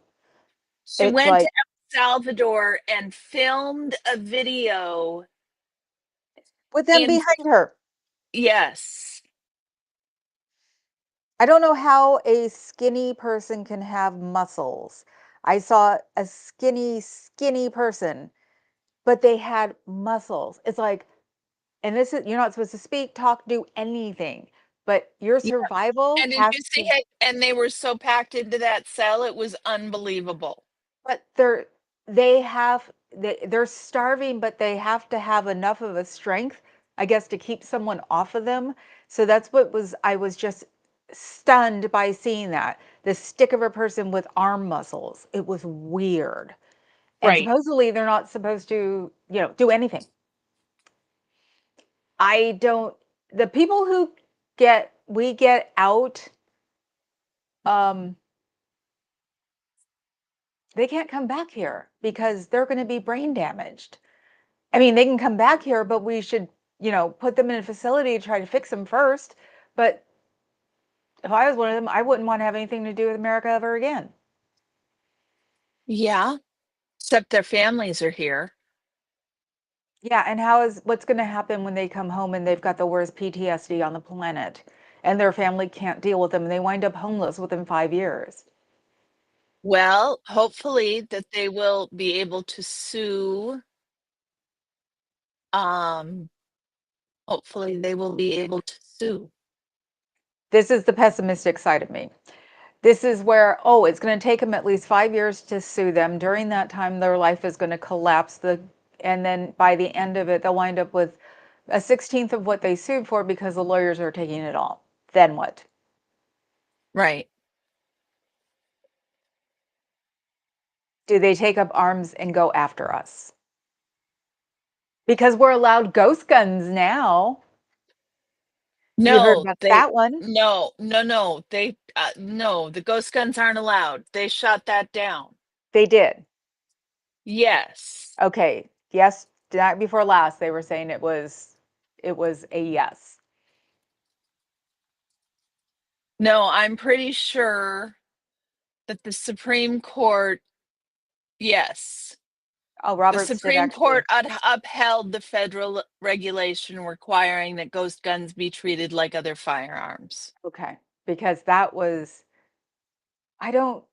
She It's went to like El Salvador and filmed a video with them in, behind her. yes. I don't know how a skinny person can have muscles. I saw a skinny person, but they had muscles. It's like, and this is, you're not supposed to speak, talk, do anything, but your Yeah. survival And did has you see to, it? And they were so packed into that cell, it was unbelievable. but they have, they're starving, but they have to have enough of a strength, I guess, to keep someone off of them. So that's what was, I was just stunned by seeing that. The stick of a person with arm muscles. It was weird. And Right. supposedly they're not supposed to, do anything. I don't, the people who we get out, um, they can't come back here because they're going to be brain damaged. I mean, they can come back here, but we should, put them in a facility to try to fix them first. But if I was one of them, I wouldn't want to have anything to do with America ever again. Yeah. Except their families are here. Yeah, and what's going to happen when they come home and they've got the worst PTSD on the planet and their family can't deal with them and they wind up homeless within 5 years? Well, hopefully that they will be able to sue. Um, hopefully they will be able to sue. This is the pessimistic side of me. This is where, oh, it's going to take them at least 5 years to sue them. During that time, their life is going to collapse. And then by the end of it, they'll wind up with a 16th of what they sued for because the lawyers are taking it all. Then what? Right. Do they take up arms and go after us? Because we're allowed ghost guns now. You heard No, about that one? no. No, the ghost guns aren't allowed. They shot that down. They did. Yes. Okay. Yes, the night before last, they were saying it was a yes. No, I'm pretty sure that the Supreme Court, yes. Oh, The Roberts did Supreme actually. Court upheld the federal regulation requiring that ghost guns be treated like other firearms. Okay. Because that was, I don't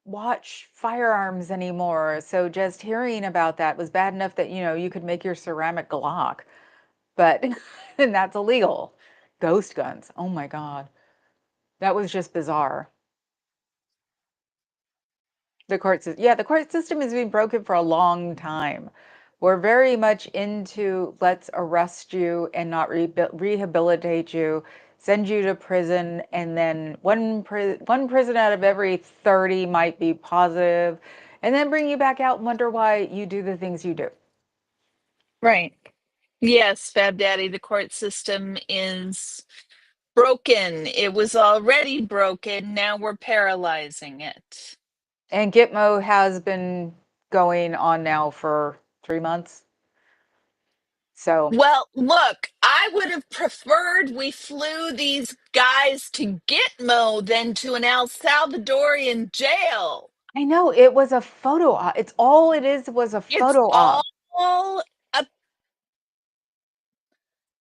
watch firearms anymore. So just hearing about that was bad enough that, you could make your ceramic Glock, but and that's illegal. Ghost guns. Oh my God. That was just bizarre. The court system has been broken for a long time. We're very much into let's arrest you and not rehabilitate you, send you to prison, and then one prison out of every 30 might be positive, and then bring you back out and wonder why you do the things you do. Right. Yes, Fab Daddy, the court system is broken. It was already broken. Now we're paralyzing it. And Gitmo has been going on now for 3 months. So Well, look, I would have preferred we flew these guys to Gitmo than to an El Salvadorian jail. I know it was a photo op. It's all it is was a It's photo op. all a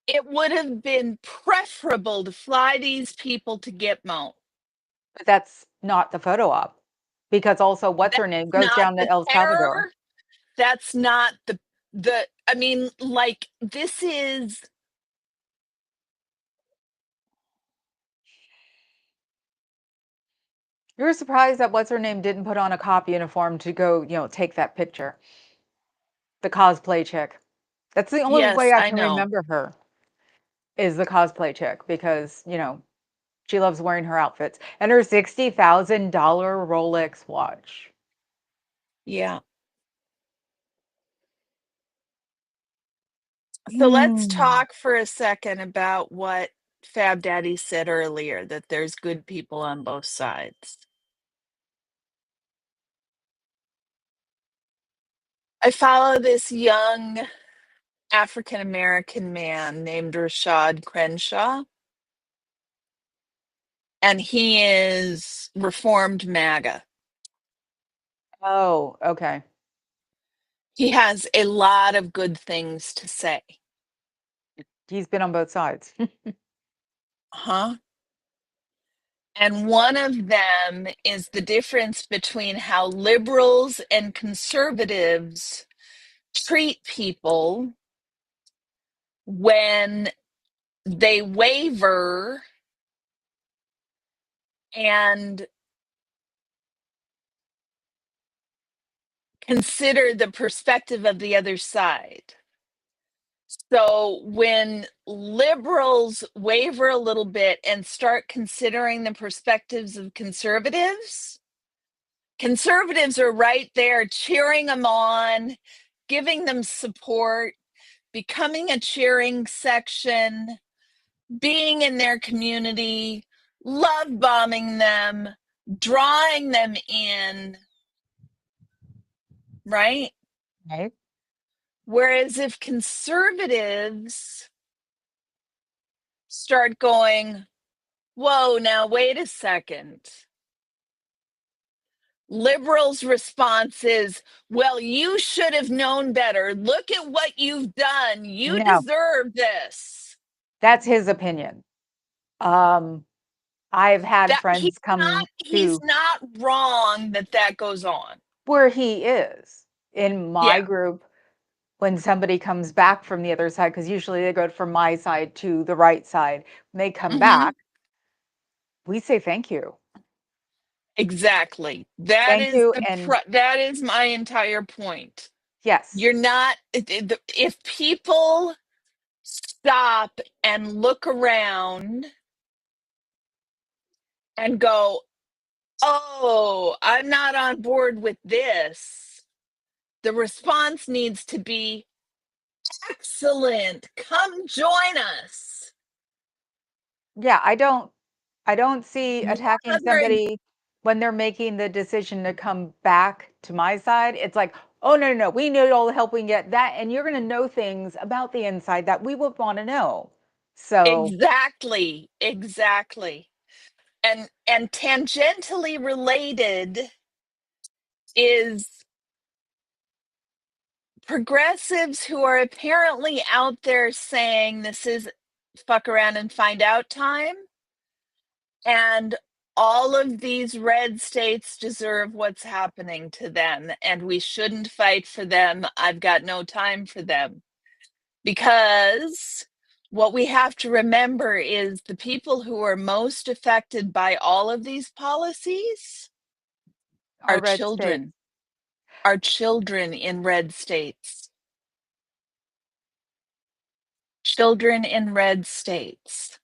It would have been preferable to fly these people to Gitmo. But that's not the photo op, because also what's her name goes Not down to the El Salvador. terror. That's not the I mean, like, this is You're surprised that what's her name didn't put on a cop uniform to go, take that picture. The cosplay chick. That's the only yes, way I I can know. remember her is the cosplay chick because, she loves wearing her outfits and her $60,000 Rolex watch. Yeah. So let's Mm. talk for a second about what Fab Daddy said earlier, that there's good people on both sides. I follow this young African American man named Rashad Crenshaw, and he is Reformed MAGA. Oh, okay. He has a lot of good things to say. He's been on both sides. Huh? And one of them is the difference between how liberals and conservatives treat people when they waver and consider the perspective of the other side. So when liberals waver a little bit and start considering the perspectives of conservatives, conservatives are right there cheering them on, giving them support, becoming a cheering section, being in their community, love bombing them, drawing them in, right? Right? Whereas if conservatives start going, whoa, now wait a second. Liberals' response is, well, you should have known better. Look at what you've done. You No, deserve this. that's his opinion. Um, I've had That friends come he's to not wrong that goes on. where he is in my Yeah. group when somebody comes back from the other side, because usually they go from my side to the right side. When they come Hmm. back, we say thank you. Exactly. That Thank is you. And that is my entire point. yes, You're not if people stop and look around and go, "Oh, I'm not on board with this." The response needs to be, "Excellent. Come join us." yeah, I don't see What attacking other somebody when they're making the decision to come back to my side. It's like, oh no, no, no, we need all the help we can get that, and you're gonna know things about the inside that we would want to know. So exactly, exactly. And tangentially related is progressives who are apparently out there saying this is fuck around and find out time, and all of these red states deserve what's happening to them and we shouldn't fight for them. I've got no time for them. Because what we have to remember is the people who are most affected by all of these policies our are red states. children, are children in red states. Children in red states.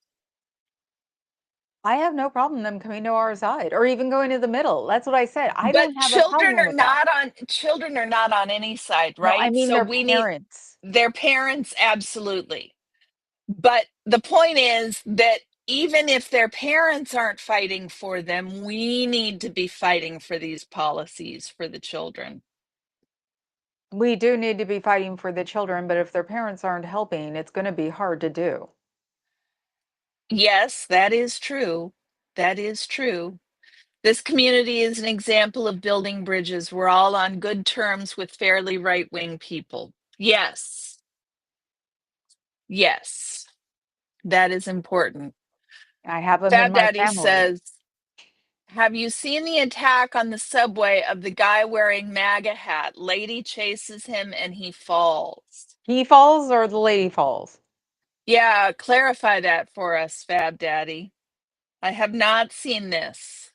I have no problem them coming to our side or even going to the middle. That's what I said. I But don't have a problem with that. children are not on any side, No, I right? mean So their we need parents. their parents, absolutely. But the point is that even if their parents aren't fighting for them, we need to be fighting for these policies for the children. We do need to be fighting for the children, but if their parents aren't helping, it's going to be hard to do. Yes, that is true. That is true. This community is an example of building bridges. We're all on good terms with fairly right wing people. Yes. Yes. That is important. I have them in Fab my Daddy family. says, have you seen the attack on the subway of the guy wearing MAGA hat? Lady chases him and he falls. He falls or the lady falls? Yeah, clarify that for us, Fab Daddy. I have not seen this.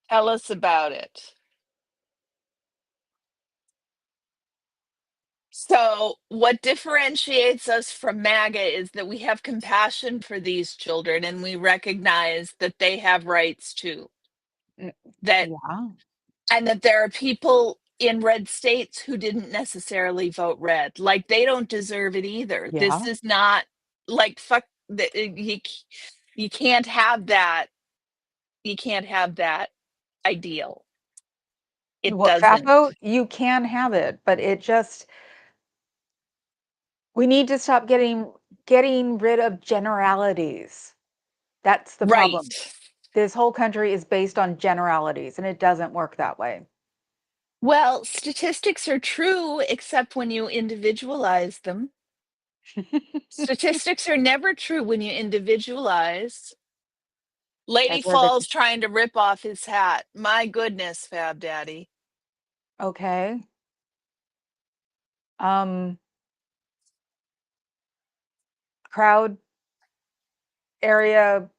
Tell us about it. So, what differentiates us from MAGA is that we have compassion for these children and we recognize that they have rights too. Mm, That yeah. and that there are people in red states who didn't necessarily vote red. Like they don't deserve it either. This Yeah. is not like fuck you can't have that. You can't have that ideal. It What fat doesn't. vote? You can have it, but it just we need to stop getting rid of generalities. That's the Right. problem. This whole country is based on generalities, and it doesn't work that way. Well, statistics are true except when you individualize them. Statistics are never true when you individualize. Lady That's where the Falls trying to rip off his hat. My goodness, Fab Daddy. okay. Um, crowd area,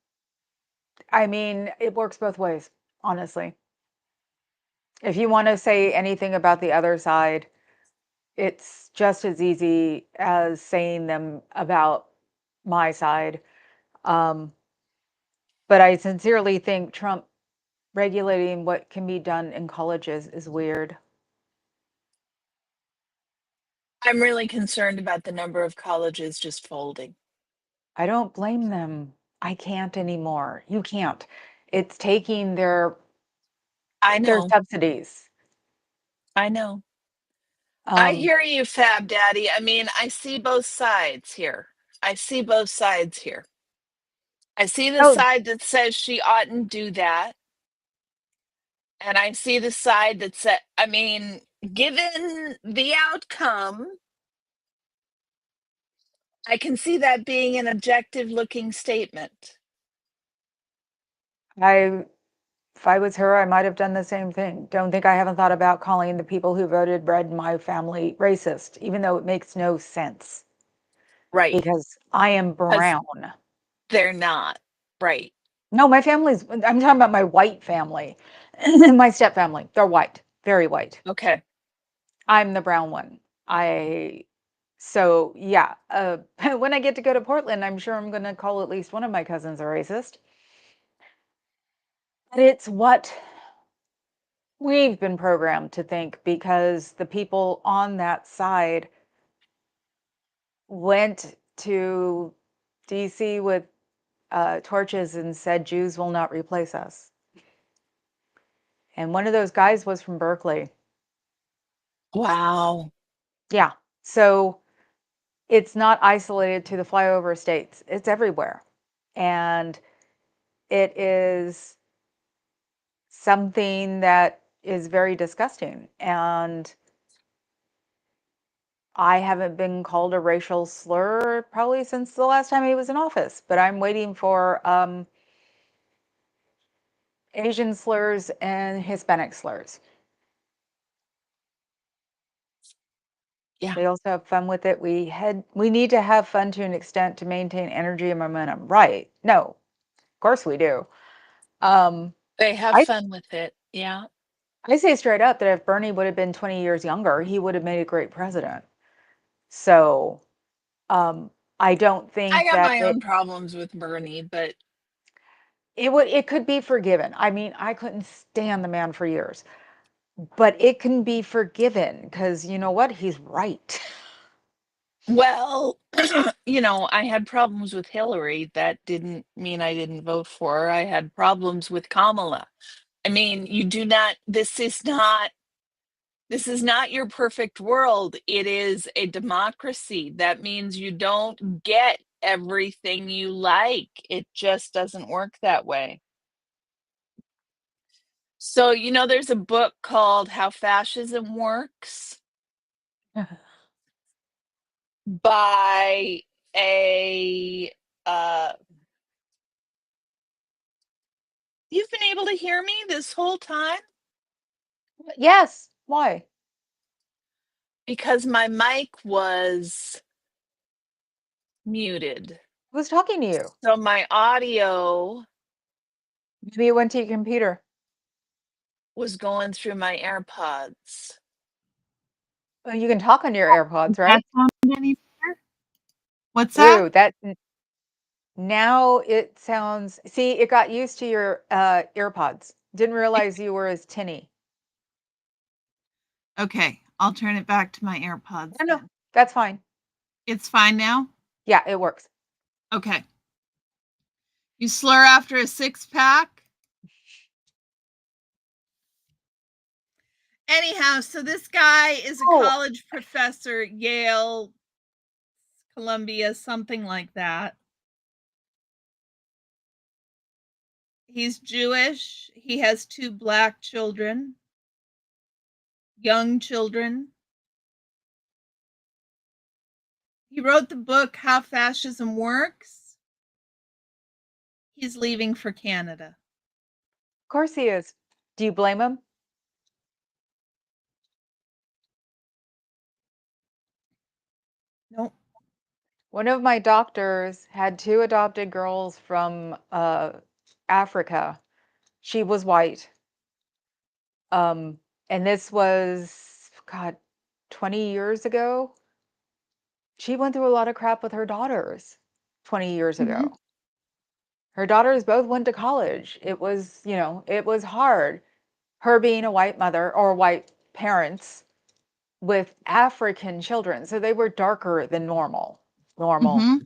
I mean, it works both ways, honestly. If you wanna say anything about the other side, it's just as easy as saying them about my side. Um, but I sincerely think Trump regulating what can be done in colleges is weird. I'm really concerned about the number of colleges just folding. I don't blame them. I can't anymore. You can't. It's taking I their know. subsidies. I know. I Um, hear you, Fab Daddy. I mean, I see both sides here. I see both sides here. I see the oh, side that says she oughtn't do that. And I see the side that said, I mean, given the outcome, I can see that being an objective looking statement. I if I was her, I might have done the same thing. Don't think I haven't thought about calling the people who voted red in my family racist, even though it makes no sense Right. because I am Because brown. they're not. Right. No, my family's, I'm talking about my white family, my step family. They're white, very white. Okay. I'm the brown one. I so yeah, when I get to go to Portland, I'm sure I'm gonna call at least one of my cousins a racist. But it's what we've been programmed to think because the people on that side went to DC with torches and said Jews will not replace us. And one of those guys was from Berkeley. Wow. Yeah. So it's not isolated to the flyover states, it's everywhere. And it is something that is very disgusting. And I haven't been called a racial slur probably since the last time he was in office, but I'm waiting for Asian slurs and Hispanic slurs. Yeah. They also have fun with it. We need to have fun to an extent to maintain energy and momentum. Right. No, of course we do. Um, They have I fun with it. Yeah. I say straight up that if Bernie would have been 20 years younger, he would have made a great president. So, I don't I think got that my own problems with Bernie, but it could be forgiven. I mean, I couldn't stand the man for years, but it can be forgiven because you know what? He's right. well, I had problems with Hillary. That didn't mean I didn't vote for her. I had problems with Kamala. I mean, you do not, this is not your perfect world. It is a democracy. That means you don't get everything you like. It just doesn't work that way. So, there's a book called How Fascism Works. by a you've been able to hear me this whole time? Yes. Why? Because my mic was muted. Who's talking to you? So my audio Maybe it went to your computer. was going through my AirPods. Well, you can talk on your AirPods, right? That sound any better? What's Ooh, that? now it sounds, see, it got used to your AirPods. Didn't realize you were as tinny. Okay, I'll turn it back to my AirPods No, then. that's fine. It's fine now? Yeah, it works. Okay. You slur after a six-pack? Anyhow, so this guy is a Oh. college professor, Yale, Columbia, something like that. He's Jewish. He has 2 black children, young children. He wrote the book How Fascism Works. He's leaving for Canada. Of course he is. Do you blame him? Nope. One of my doctors had 2 adopted girls from Africa. She was white. And this was, God, 20 years ago. She went through a lot of crap with her daughters 20 years Mm-hmm. ago. Her daughters both went to college. It was, it was hard. Her being a white mother or white parents with African children. So they were darker than normal. Normal. Mm-hmm.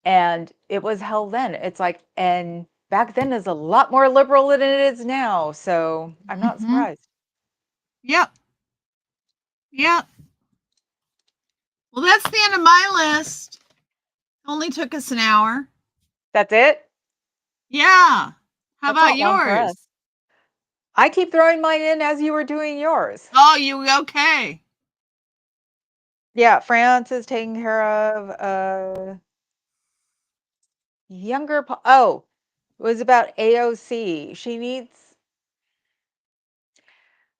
And it was hell then. It's like, and back then is a lot more liberal than it is now. So I'm not Mm-hmm. surprised. Yep. Yep. Well, that's the end of my list. Only took us an hour. That's it? Yeah. How That's about not long for us. yours? I keep throwing mine in as you were doing yours. Oh, you okay? Yeah, France is taking care of oh, it was about AOC.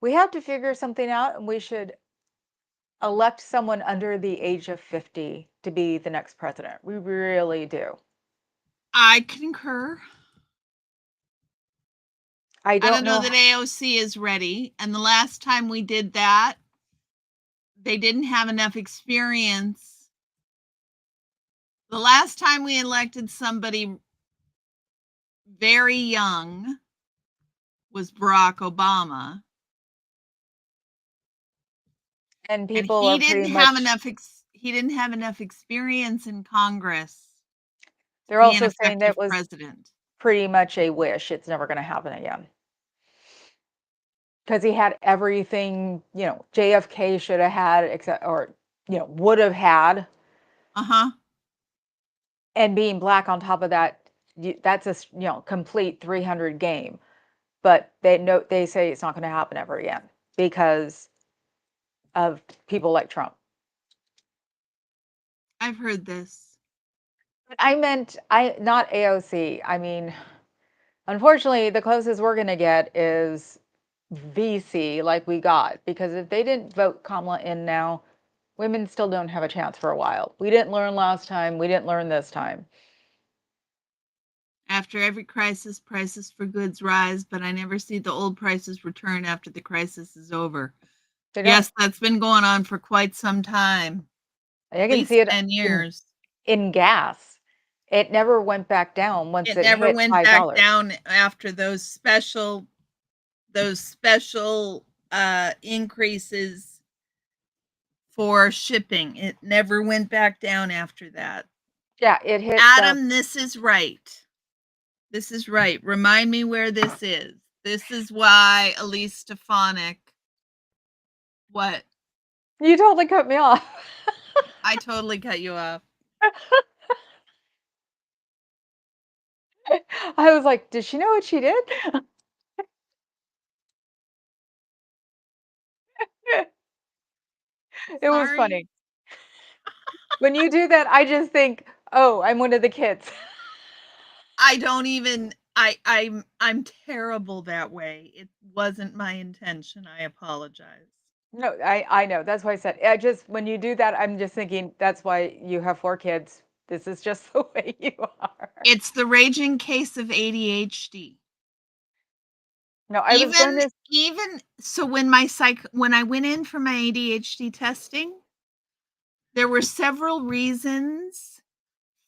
We have to figure something out and we should elect someone under the age of 50 to be the next president. We really do. I concur. I I don't don't know know. that AOC is ready. And the last time we did that, they didn't have enough experience. The last time we elected somebody very young was Barack Obama. And And people he are didn't pretty have much, enough experience in Congress to they're be an also saying that effective was president. pretty much a wish. It's never going to happen again. Because he had everything, JFK should have had, except, or, would have had. Uh-huh. And being black on top of that, that's a complete 300 game. But they say it's not going to happen ever again because of people like Trump. I've heard this. I meant not AOC. I mean, unfortunately, the closest we're going to get is VC, like we got, because if they didn't vote Kamala in now, women still don't have a chance for a while. We didn't learn last time. We didn't learn this time. After every crisis, prices for goods rise, but I never see the old prices return after the crisis is over. They don't. Yes, that's been going on for quite some time. I At can least see it 10 years. in gas. It never went back down once It it never hit went back $5. down after those special increases for shipping. It never went back down after that. Yeah, it hit Adam, this is right. This is right. Remind me where this is. This is why Elise Stefanik. What? You totally cut me off. I totally cut you off. I was like, did she know what she did? It was Sorry. funny. When you do that, I just think, oh, I'm one of the kids. I don't even I'm terrible that way. It wasn't my intention. I apologize. No, I know. That's why I said I just when you do that, I'm just thinking that's why you have 4 kids. This is just the way you are. It's the raging case of ADHD. No, I was going to Even so when when I went in for my ADHD testing, there were several reasons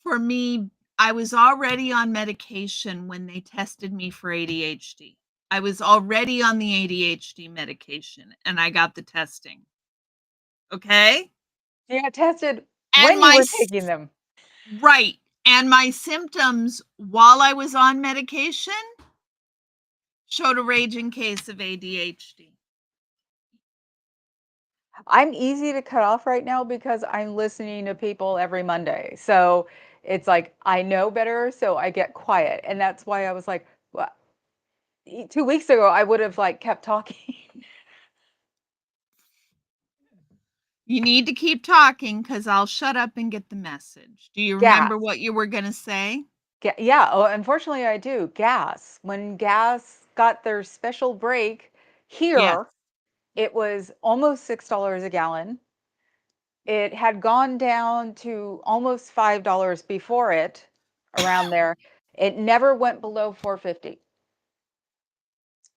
for me. I was already on medication when they tested me for ADHD. I was already on the ADHD medication and I got the testing. Okay? you got tested And when you were taking them. right. And my symptoms while I was on medication showed a raging case of ADHD. I'm easy to cut off right now because I'm listening to people every Monday. So it's like I know better, so I get quiet. And that's why I was like, well, 2 weeks ago, I would have like kept talking. You need to keep talking because I'll shut up and get the message. Do you remember Gas. what you were going to say? Yeah. Oh, unfortunately, I do. Gas. When gas got their special break Yes. here, it was almost $6 a gallon. It had gone down to almost $5 before it, around there. It never went below 4.50.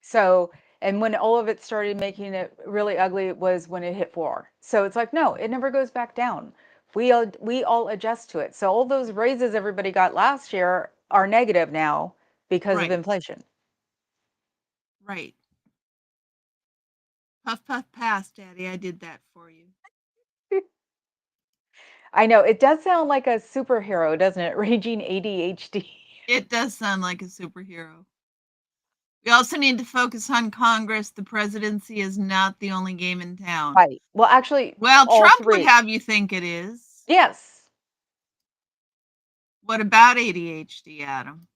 So, and when all of it started making it really ugly was when it hit 4. So it's like, no, it never goes back down. We all adjust to it. So all those raises everybody got last year are negative now because of Right. inflation. Right. Puff, puff, pass, Daddy. I did that for you. I know it does sound like a superhero, doesn't it? Raging ADHD. It does sound like a superhero. We also need to focus on Congress. The presidency is not the only game in town. Right. Well, actually, Well, all Trump would 3. have you think it is. Yes. What about ADHD, Adam?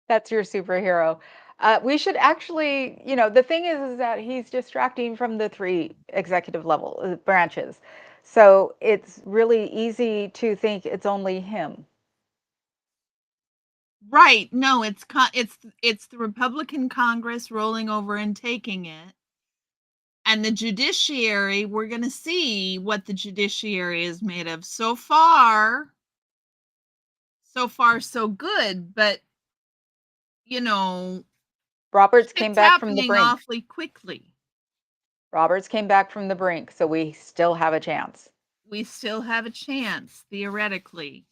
That's your superhero. We should actually, the thing is that he's distracting from the 3 executive level branches. So it's really easy to think it's only him. Right. No, it's the Republican Congress rolling over and taking it. And the judiciary, we're going to see what the judiciary is made of. So far, so good, but you know, Roberts came shit's back from the happening brink. awfully quickly. Roberts came back from the brink, so we still have a chance. We still have a chance, theoretically,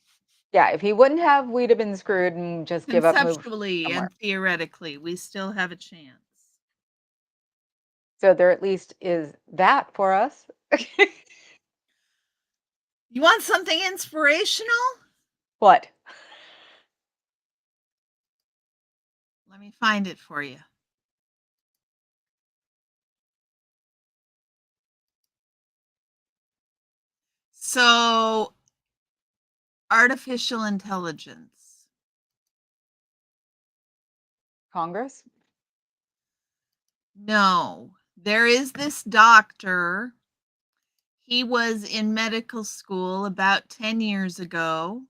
Yeah, if he wouldn't have, we'd have been screwed and just give up, move conceptually, somewhere. and theoretically. We still have a chance. So there at least is that for us. You want something inspirational? What? Let me find it for you. So, artificial intelligence. Congress? No, there is this doctor. He was in medical school about 10 years ago,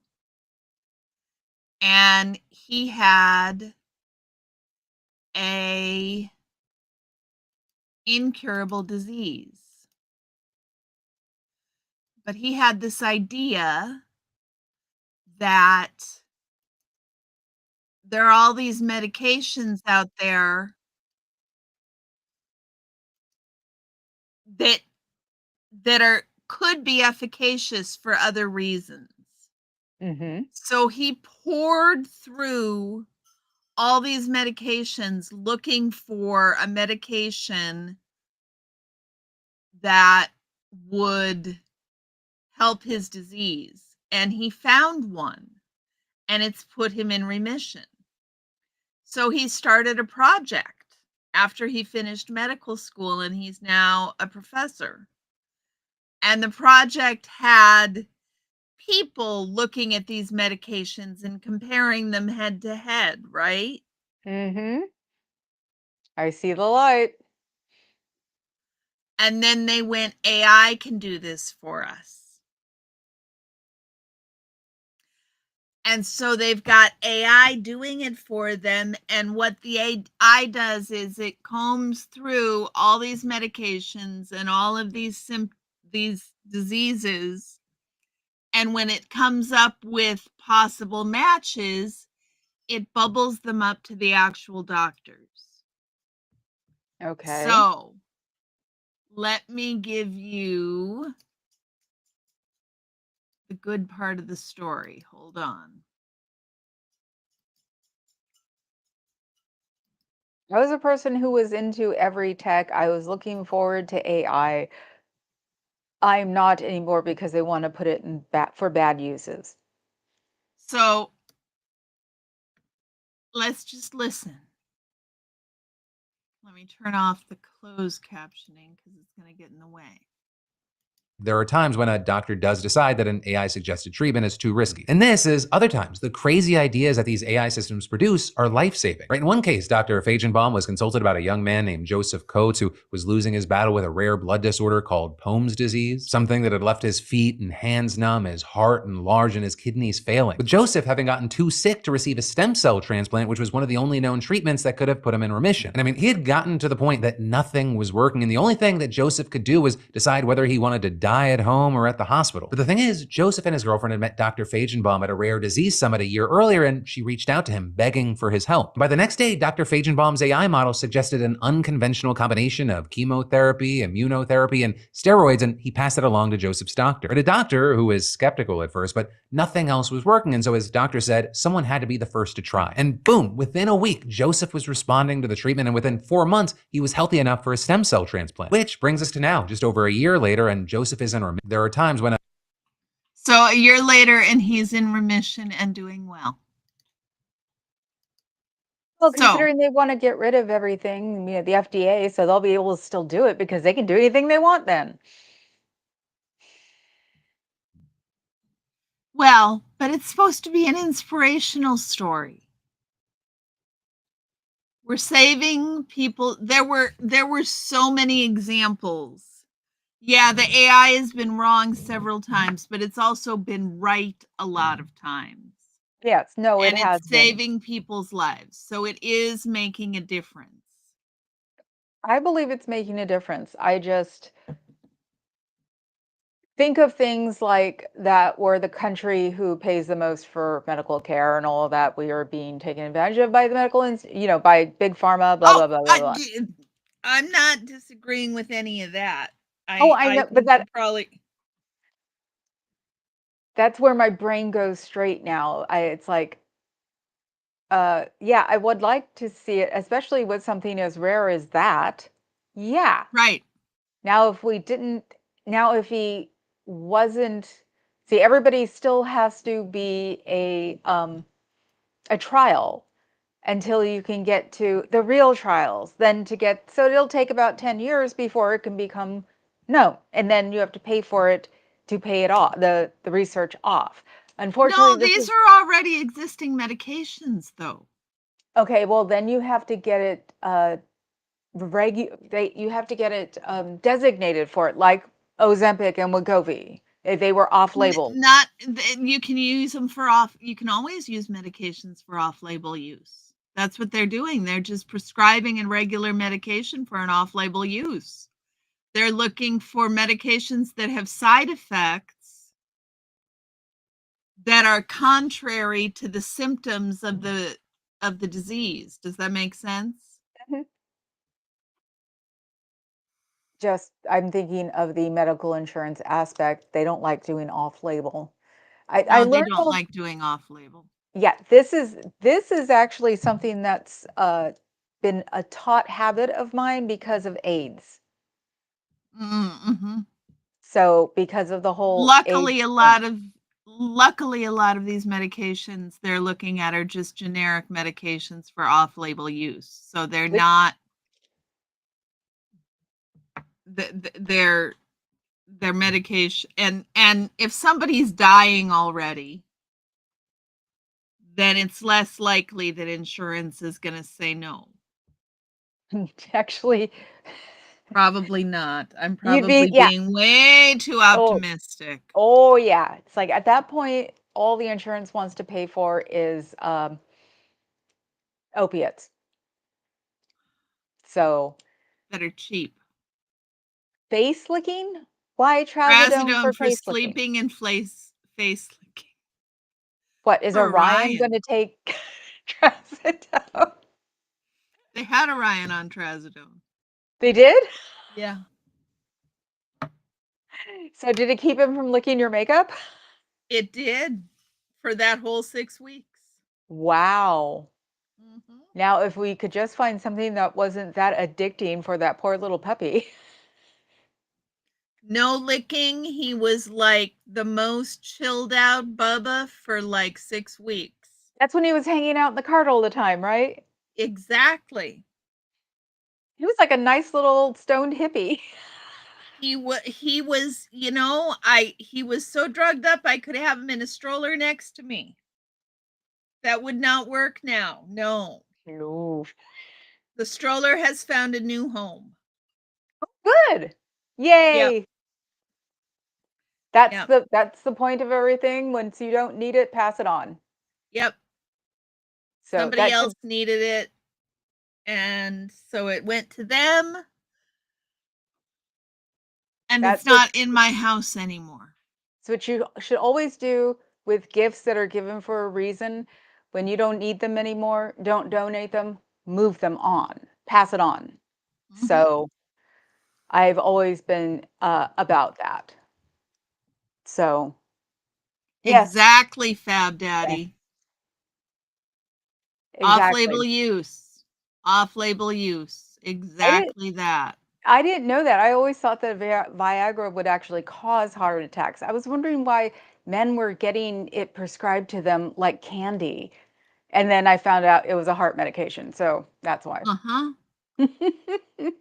and he had a incurable disease. But he had this idea that there are all these medications out there that are could be efficacious for other reasons. Mm-hmm. So he poured through all these medications looking for a medication that would help his disease. And he found one, and it's put him in remission. So he started a project after he finished medical school, and he's now a professor. And the project had people looking at these medications and comparing them head to head, right? Mm-hmm. I see the light. And then they went, AI can do this for us. And so they've got AI doing it for them. And what the AI does is it combs through all these medications and all of these diseases. And when it comes up with possible matches, it bubbles them up to the actual doctors. Okay. So let me give you the good part of the story. Hold on. I was a person who was into every tech. I was looking forward to AI. I'm not anymore because they want to put it in for bad uses. So let's just listen. Let me turn off the closed captioning because it's going to get in the way. There are times when a doctor does decide that an AI suggested treatment is too risky. And this is other times. The crazy ideas that these AI systems produce are life-saving. Right? In one case, Dr. Feigenbaum was consulted about a young man named Joseph Coates who was losing his battle with a rare blood disorder called Pome's disease, something that had left his feet and hands numb, his heart enlarged, and his kidneys failing. With Joseph having gotten too sick to receive a stem cell transplant, which was one of the only known treatments that could have put him in remission. And I mean, he had gotten to the point that nothing was working, and the only thing that Joseph could do was decide whether he wanted to die at home or at the hospital. But the thing is, Joseph and his girlfriend had met Dr. Feigenbaum at a rare disease summit a year earlier, and she reached out to him begging for his help. By the next day, Dr. Feigenbaum's AI model suggested an unconventional combination of chemotherapy, immunotherapy, and steroids, and he passed it along to Joseph's doctor. But a doctor who was skeptical at first, but nothing else was working, and so his doctor said someone had to be the first to try. And boom, within a week, Joseph was responding to the treatment, and within 4 months, he was healthy enough for a stem cell transplant. Which brings us to now, just over a year later, and Joseph is in remission. There are times when So a year later, and he's in remission and doing well. Well, considering they want to get rid of everything, the FDA, so they'll be able to still do it because they can do anything they want then. Well, but it's supposed to be an inspirational story. We're saving people. There were so many examples. Yeah, the AI has been wrong several times, but it's also been right a lot of times. Yes, no, it And has it's been. saving people's lives. So it is making a difference. I believe it's making a difference. I just think of things like that we're the country who pays the most for medical care and all of that. We are being taken advantage of by the by big pharma, blah, blah, blah, blah, blah. I'm not disagreeing with any of that. Oh, I know, but think probably that's where my brain goes straight now. It's like, yeah, I would like to see it, especially with something as rare as that. Yeah. right. Now, if he wasn't, see, everybody still has to be a trial until you can get to the real trials. So it'll take about 10 years before it can become known. And then you have to pay for it to pay it off, the research off. Unfortunately, No, these are already existing medications, though. okay, well, then you have to get it you have to get it designated for it, like Ozempic and Wegovy. They were off-label. You can use them you can always use medications for off-label use. That's what they're doing. They're just prescribing a regular medication for an off-label use. They're looking for medications that have side effects that are contrary to the symptoms of the disease. Does that make sense? Mhm. Just, I'm thinking of the medical insurance aspect. They don't like doing off-label. I No, they learned don't like doing off-label. yeah, this is actually something that's been a taught habit of mine because of AIDS. Mm-hmm. So because of the whole AIDS Luckily, thing. a lot of these medications they're looking at are just generic medications for off-label use. So they're Which not they're medication, and if somebody's dying already, then it's less likely that insurance is going to say no. actually Probably not. I'm You'd probably be, yeah. being way too optimistic. Oh, yeah. It's like at that point, all the insurance wants to pay for is opiates. So, That are cheap. face licking? Why trazodone for Trazodone for face licking? sleeping and face licking. What is For Orion Orion. going to take trazodone? They had Orion on trazodone. They did? Yeah. So did it keep him from licking your makeup? It did for that whole 6 weeks. Wow. Mhm. Now, if we could just find something that wasn't that addicting for that poor little puppy. No licking. He was like the most chilled out Bubba for like 6 weeks. That's when he was hanging out in the cart all the time, right? Exactly. He was like a nice little stoned hippie. He was, you know, he was so drugged up I could have him in a stroller next to me. That would not work now. No. No. The stroller has found a new home. Good. Yep. Yay. Yep. That's the point of everything. Once you don't need it, pass it on. Yep. So Somebody that else should needed it, and so it went to them, and it's that's what not in my house anymore. it's what you should always do with gifts that are given for a reason. When you don't need them anymore, don't donate them, move them on, pass it on. Mhm. So I've always been about that. So yes, Exactly, Fab yeah, Daddy. exactly. Off-label use. Off-label use. I didn't Exactly that. I didn't know that. I always thought that Viagra would actually cause heart attacks. I was wondering why men were getting it prescribed to them like candy. And then I found out it was a heart medication. So that's why. Uh-huh. Mhm.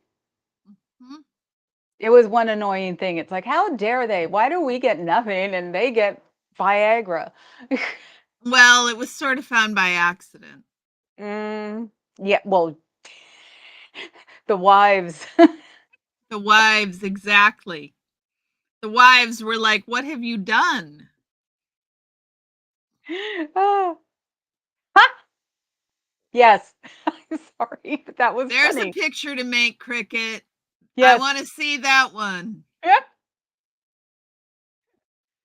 It was one annoying thing. It's like, how dare they? Why do we get nothing and they get Viagra? Well, it was sort of found by accident. Yeah, well, the wives. The wives, exactly. The wives were like, "What have you done?" Ah. Ha! Yes. I'm sorry, but that was There's a funny. picture to make, Cricket. I Yes. want to see that one. Yeah.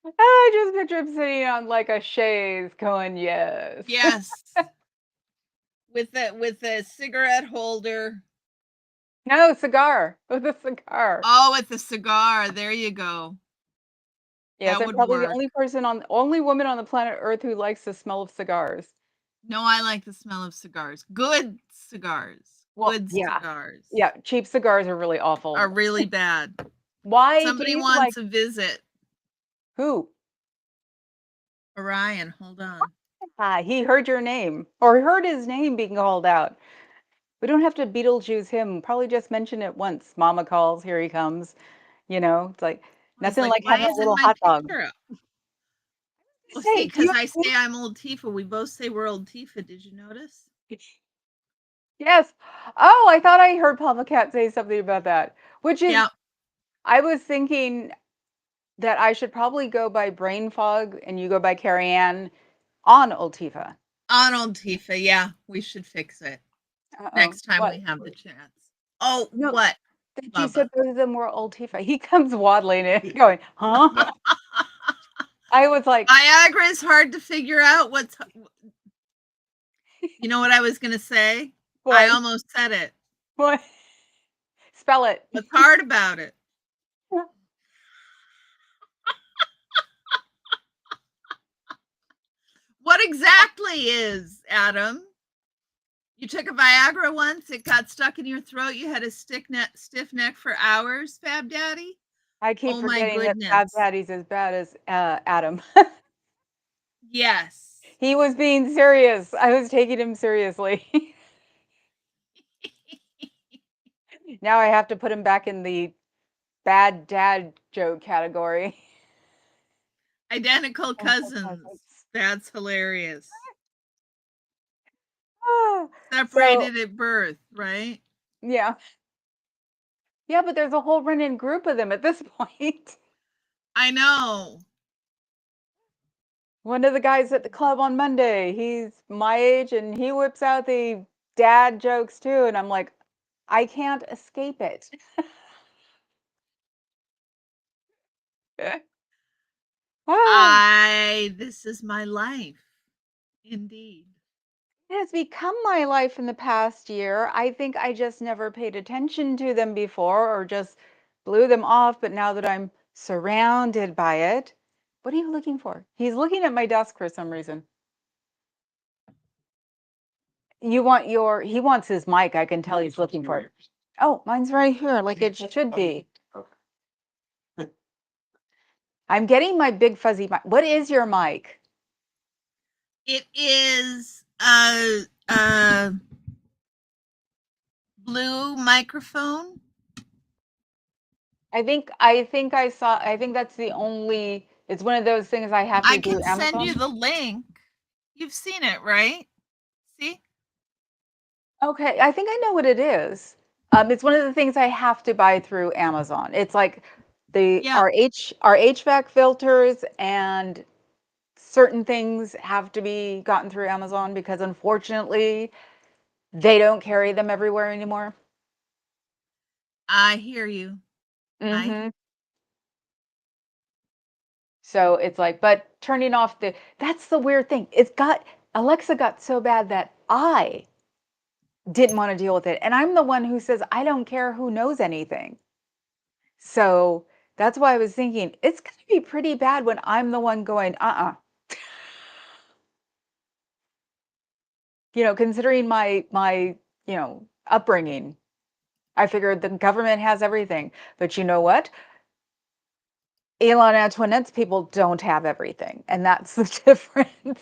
I just picture him sitting on like a chaise going, yes. Yes. With a cigarette holder. No, cigar. With a cigar. Oh, with a cigar. There you go. Yes, That I'm would probably the work. only woman on the planet Earth who likes the smell of cigars. No, I like the smell of cigars. Good cigars. Well, Good yeah. cigars Yeah, cheap cigars are really are awful. really bad. Why do Somebody you like wants a visit. who? Orion, hold on. He heard your name or heard his name being called out. We don't have to Beetlejuice him. Probably just mention it once. Mama calls, here he comes. It's like He's nothing like, like why having a isn't little my hot dog. picture up? Well, see, Say, do because you I have say I'm Oldtifa. We both say we're Oldtifa. Did you notice? Yes. Oh, I thought I heard Papa Cat say something about that, which is, Yeah. I was thinking that I should probably go by Brain Fog and you go by Carrie Ann on Oldtifa. On Oldtifa. Yeah, we should fix it Uh-oh. next time What? we have the chance. Oh, No, what? that you Bubba. said both of them were Oldtifa. He comes waddling in going, huh? I was like, Viagra is hard to figure out what's. You know what I was going to say? I what? almost said it. What? Spell it. What's hard about it? What exactly is, Adam? You took a Viagra once, it got stuck in your throat, you had a stiff neck for hours, Fab Daddy? I keep Oh my forgetting that Fab goodness. Daddy's as bad as Adam. Yes. He was being serious. I was taking him seriously. Now I have to put him back in the bad dad joke category. Identical cousins. That's hilarious. Ah, so Separated at birth, right? yeah, Yeah, but there's a whole running group of them at this point. I know. One of the guys at the club on Monday, he's my age and he whips out the dad jokes too. And I'm like, I can't escape it. Ah, This is my life. Indeed. it has become my life in the past year. I think I just never paid attention to them before or just blew them off. But now that I'm surrounded by it, what are you looking for? He's looking at my desk for some reason. You want he wants his mic. I can tell he's looking for it. Oh, mine's right here, like it should be. I'm getting my big fuzzy mic. What is your mic? It is a blue microphone. I think I think that's the only, it's one of those things I have to I do can Amazon. send you the link. You've seen it, right? See? Okay, I think I know what it is. It's one of the things I have to buy through Amazon. It's like Yeah. our HVAC filters and certain things have to be gotten through Amazon because unfortunately they don't carry them everywhere anymore. I hear you. Mm-hmm. So it's like, but turning off that's the weird thing. Alexa got so bad that I didn't want to deal with it. And I'm the one who says, I don't care who knows anything. So that's why I was thinking it's going to be pretty bad when I'm the one going, considering my, upbringing, I figured the government has everything. But you know what? Elon Antoinette's people don't have everything. And that's the difference.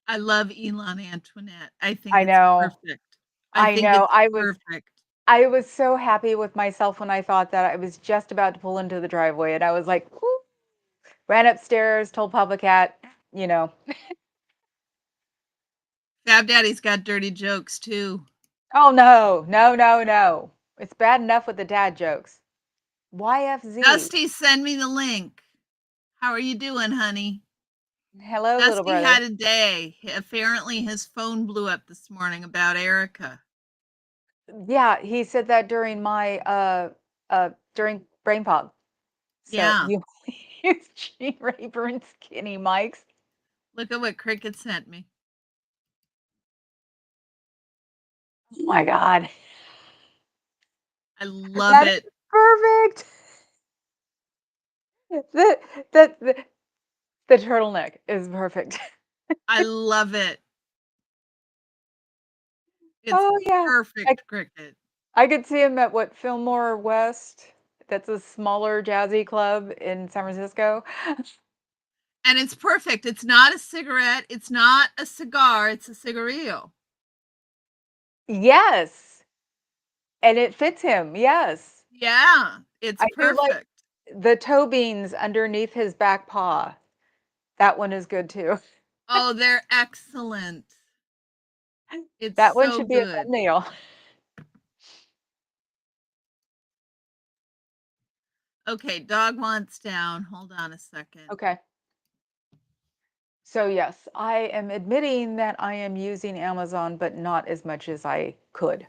I love Elon Antoinette. I think I it's know. perfect. I I think know. it's perfect. I was so happy with myself when I thought that I was just about to pull into the driveway and I was like, "Whoo," ran upstairs, told Papa Cat, you know, Fab Daddy's got dirty jokes too. oh no, no, no, no. It's bad enough with the dad jokes. YFZ. Dusty, send me the link. How are you doing, honey? Hello, little Dusty brother. had a day. Apparently his phone blew up this morning about Erica. Yeah, he said that during my during Brain Pop. So Yeah. you use G. Rayburn skinny mics. Look at what Cricket sent me. Oh my God. I love That is it. perfect. The the the, the turtleneck is perfect. I love it. It's Oh yeah. perfect, Cricket. I could see him at what, Fillmore West? That's a smaller jazzy club in San Francisco. And it's perfect. It's not a cigarette. It's not a cigar. It's a cigarillo. Yes. And it fits him. Yes. Yeah, it's I do like perfect. the toe beans underneath his back paw. That one is good too. Oh, they're excellent. It's That one so should be a good. thumbnail. Okay, dog wants down. Hold on a second. Okay. So yes, I am admitting that I am using Amazon, but not as much as I could.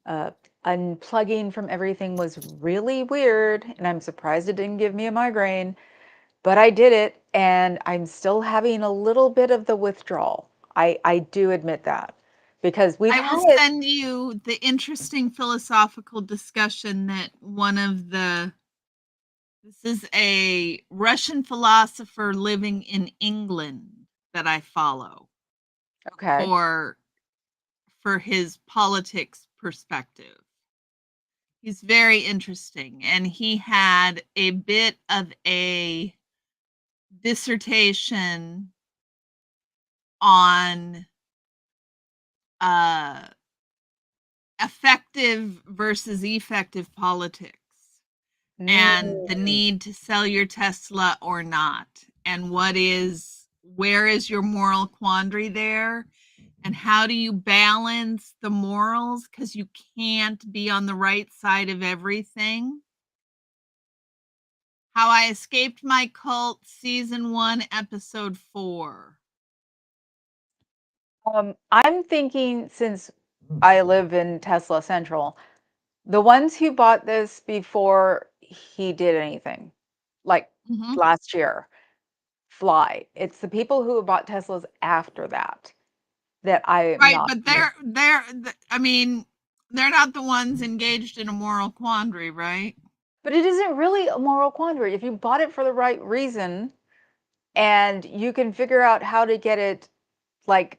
Uh, Unplugging from everything was really weird, and I'm surprised it didn't give me a migraine, but I did it, and I'm still having a little bit of the withdrawal. I do admit that because we've I had will it. send you the interesting philosophical discussion that this is a Russian philosopher living in England that I follow Okay. for his politics perspective. He's very interesting, and he had a bit of a dissertation on uh, effective versus effective politics and the Mm, need to sell your Tesla or not, and where is your moral quandary there, And how do you balance the morals? Because you can't be on the right side of everything. How I Escaped My Cult, Season 1, Episode 4. I'm thinking, since I live in Tesla Central, the ones who bought this before he did anything, like Mhm. last year, fly. It's the people who bought Teslas after that I am Right, not. but I mean, they're not the ones engaged in a moral quandary, right? But it isn't really a moral quandary. If you bought it for the right reason and you can figure out how to get it like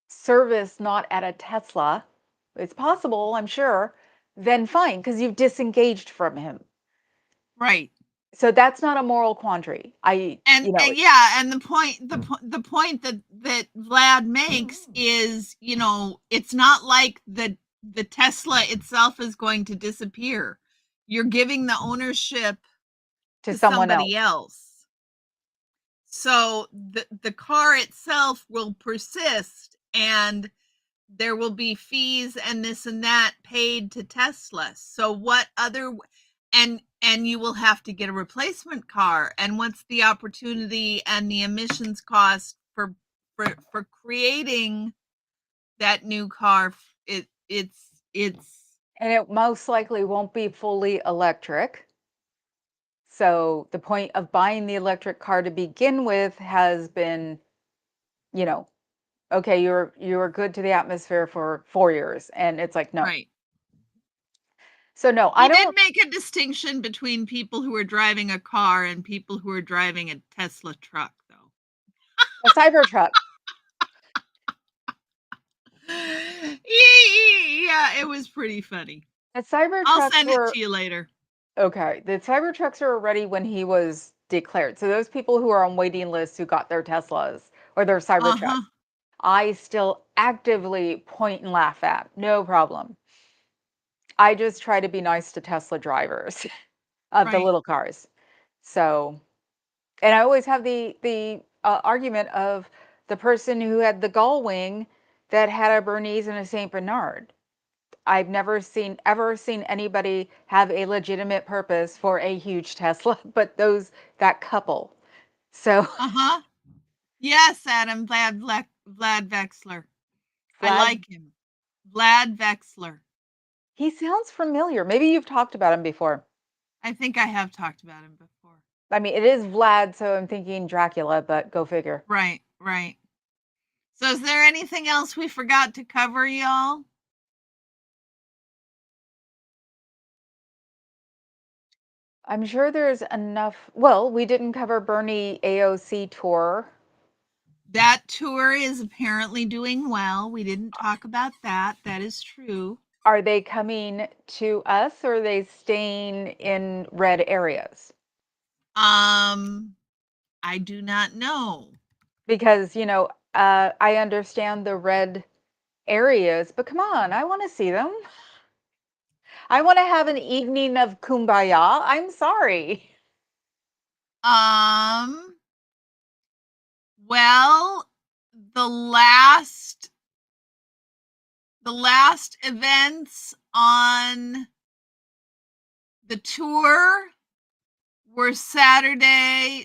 service not at a Tesla, it's possible, I'm sure, then fine, because you've disengaged from him. Right. So that's not a moral quandary. And yeah, and the point that Vlad makes is, it's not like the Tesla itself is going to disappear. You're giving the ownership to to someone else. somebody else. So the car itself will persist, and there will be fees and this and that paid to Tesla. So what other, and you will have to get a replacement car. And what's the opportunity and the emissions cost for creating that new car? It's And it most likely won't be fully electric. So the point of buying the electric car to begin with has been, okay, you're good to the atmosphere for 4 years. And it's like, no. right. So no, I He did don't. make a distinction between people who are driving a car and people who are driving a Tesla truck, though. A Cybertruck. Yeah, it was pretty funny. The I'll Cybertrucks send it were to you later. okay. The Cybertrucks are ready when he was declared. So those people who are on waiting lists who got their Teslas or their Cybertrucks, Uh-huh. I still actively point and laugh at. No problem. I just try to be nice to Tesla drivers of the Right. little cars. So, and I always have the argument of the person who had the gull wing that had a Bernese and a Saint Bernard. I've never ever seen anybody have a legitimate purpose for a huge Tesla, but that couple. So Uh-huh. Yes, Adam. Vlad Vexler. I Vlad, like him. Vlad Vexler. he sounds familiar. Maybe you've talked about him before. I think I have talked about him before. I mean, it is Vlad, so I'm thinking Dracula, but go figure. Right, right. So is there anything else we forgot to cover, y'all? I'm sure there's enough. Well, we didn't cover Bernie AOC tour. That tour is apparently doing well. We didn't talk about that. That is true. Are they coming to us or are they staying in red areas? I do not know. Because, I understand the red areas, but come on, I want to see them. I want to have an evening of kumbaya. I'm sorry. Um, well, the last events on the tour were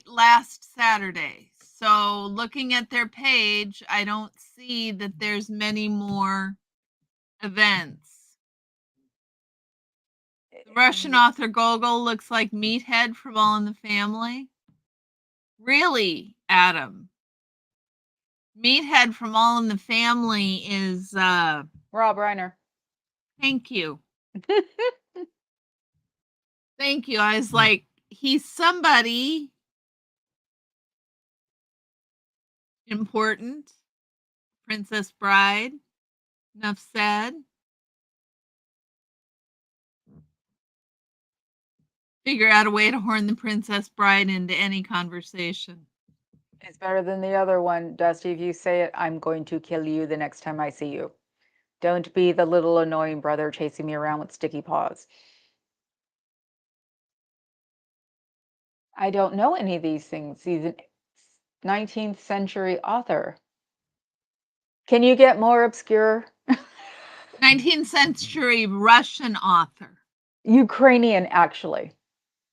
last Saturday. So looking at their page, I don't see that there's many more events. The Russian author Gogol looks like Meathead from All in the Family. Really, Adam? Meathead from All in the Family is Rob Reiner. Thank you. Thank you. I was like, he's somebody important. Princess Bride. Enough said. Figure out a way to horn the Princess Bride into any conversation. It's better than the other one. Dusty, if you say it, I'm going to kill you the next time I see you. Don't be the little annoying brother chasing me around with sticky paws. I don't know any of these things. He's a 19th century author. Can you get more obscure? 19th century Russian author. Ukrainian, actually.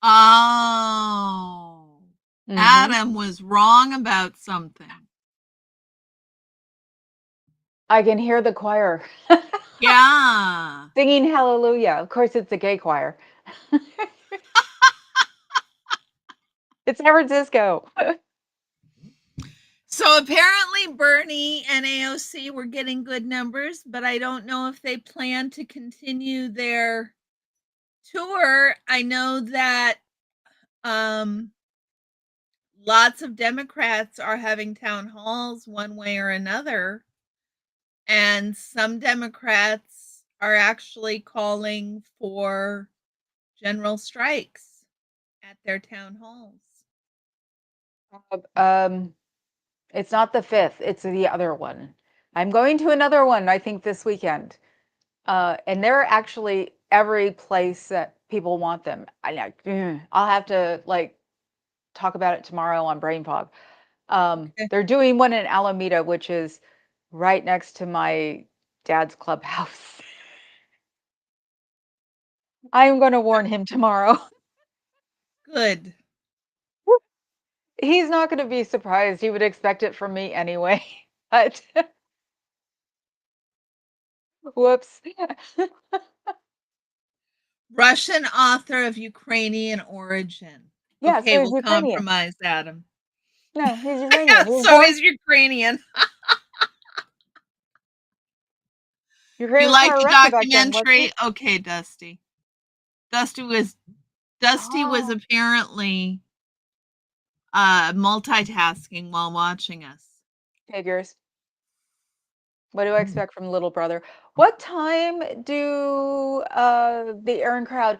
Oh. Adam was wrong about something. I can hear the choir. Yeah. Singing hallelujah. Of course, it's a gay choir. It's San Francisco. So apparently Bernie and AOC were getting good numbers, but I don't know if they plan to continue their tour. I know that lots of Democrats are having town halls one way or another, and some Democrats are actually calling for general strikes at their town halls. It's not the 5th, it's the other one. I'm going to another one, I think, this weekend. And they're actually every place that people want them. I'll have to like talk about it tomorrow on Brain Fog. Okay. They're doing one in Alameda, which is right next to my dad's clubhouse. I am going to warn him tomorrow. Good. He's not going to be surprised. He would expect it from me anyway. But whoops. Russian author of Ukrainian origin. Yeah, Okay, so he's we'll Ukrainian. compromise, Adam. No, he's Ukrainian. He was So born is Ukrainian. Ukraine You was like kind of the Russia back then, wasn't documentary? it? Okay, Dusty. Dusty was apparently multitasking while watching us. Figures. What do I expect from little brother? What time do the Aaron crowd?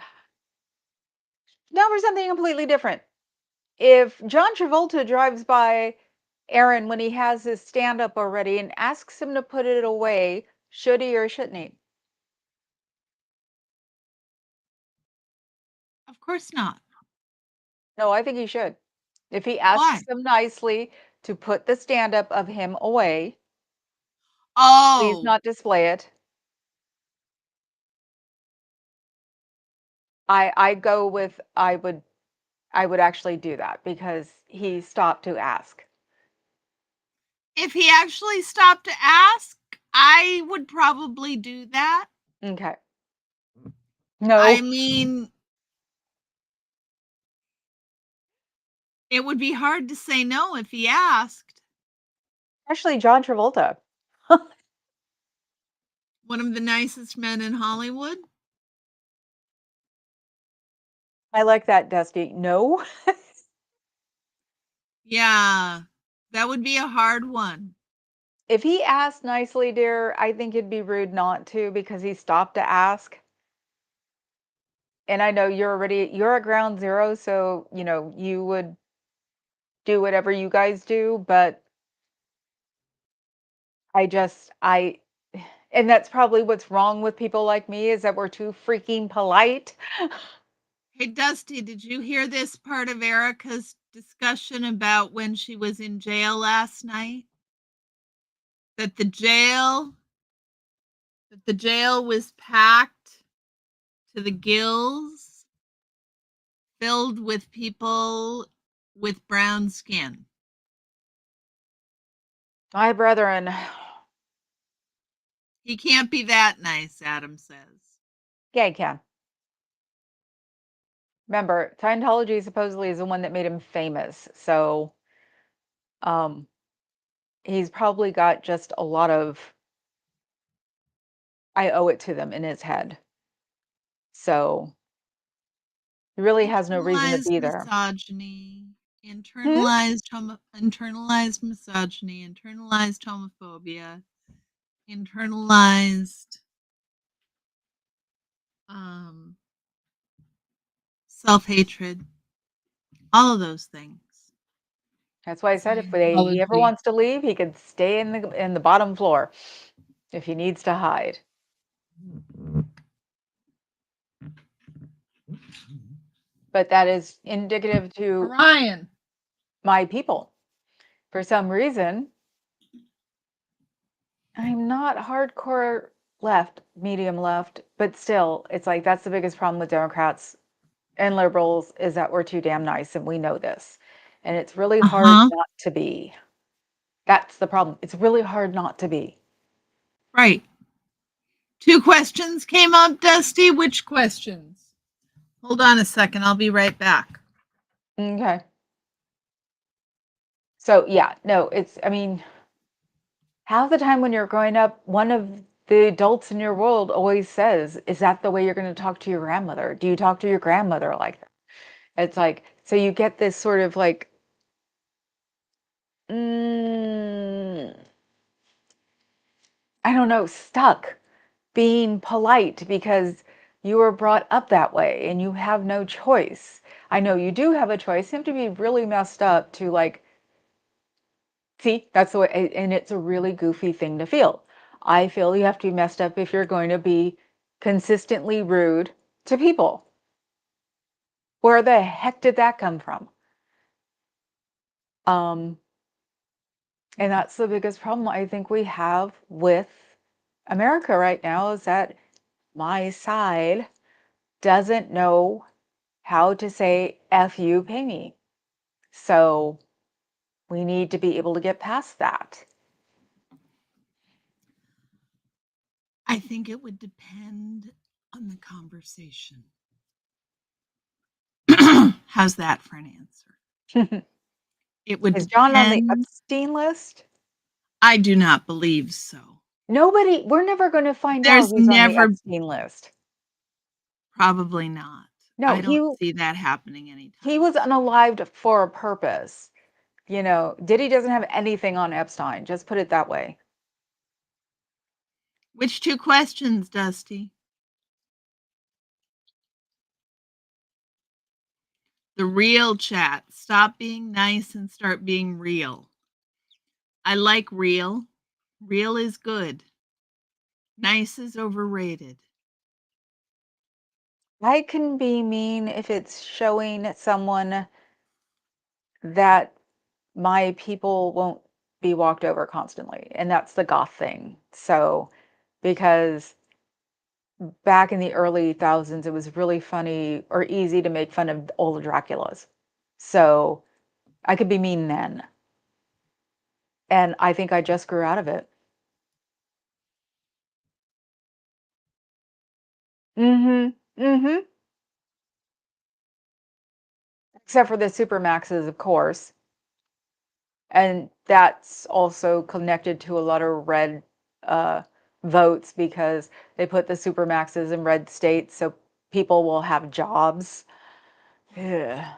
Now for something completely different. If John Travolta drives by Aaron when he has his stand up already and asks him to put it away, should he or shouldn't he? Of course not. No, I think he should. If he Why? asks them nicely to put the stand up of him away, please Oh, not display it. I go with I would actually do that because he stopped to ask. if he actually stopped to ask, I would probably do that. Okay. No. I mean, it would be hard to say no if he asked. Actually, John Travolta. One of the nicest men in Hollywood. I like that, Dusty. No. Yeah, that would be a hard one. If he asked nicely, dear, I think it'd be rude not to because he stopped to ask. And I know you're at ground zero, so you would do whatever you guys do, but I and that's probably what's wrong with people like me is that we're too freaking polite. Hey, Dusty, did you hear this part of Erica's discussion about when she was in jail last night? That the jail was packed to the gills, filled with people with brown skin. My brethren. He can't be that nice, Adam says. Yeah, he can. Remember, Scientology supposedly is the one that made him famous. So he's probably got just a lot of I owe it to them in his head. So he really has no reason to be there. Misogyny, internalized misogyny, internalized homophobia, internalized self-hatred, all of those things. That's why I said if he ever wants to leave, he could stay in the bottom floor if he needs to hide. But that is indicative to Ryan. my people. For some reason, I'm not hardcore left, medium left, but still, it's like that's the biggest problem with Democrats and liberals is that we're too damn nice, and we know this. And it's really hard Uh-huh. not to be. That's the problem. It's really hard not to be. Right. 2 questions came up, Dusty. Which questions? Hold on a second. I'll be right back. Okay. So, yeah, no, I mean, half the time when you're growing up, one of the adults in your world always says, "Is that the way you're going to talk to your grandmother? Do you talk to your grandmother like that?" It's like, so you get this sort of like, mm, I don't know, stuck being polite because you were brought up that way and you have no choice. I know you do have a choice. You have to be really messed up to like, see, that's the way, and it's a really goofy thing to feel. I feel you have to be messed up if you're going to be consistently rude to people. Where the heck did that come from? Um, and that's the biggest problem I think we have with America right now is that my side doesn't know how to say F you, pay me. So we need to be able to get past that. I think it would depend on the conversation. How's that for an answer? It would Is John on the depend. Epstein list? I do not believe so. We're never going to find out There's who's on the never Epstein list. Probably not. No, I don't see that happening anytime he was soon. unalived for a purpose. You know, Diddy doesn't have anything on Epstein. Just put it that way. Which 2 questions, Dusty? The real chat. Stop being nice and start being real. I like real. Real is good. Nice is overrated. I can be mean if it's showing someone that my people won't be walked over constantly. And that's the goth thing. So, because back in the early thousands, it was really funny or easy to make fun of all the Draculas. So I could be mean then. And I think I just grew out of it. Mm-hmm. Mm-hmm. Except for the supermaxes, of course. And that's also connected to a lot of red uh, votes because they put the supermaxes in red states so people will have jobs. Yeah.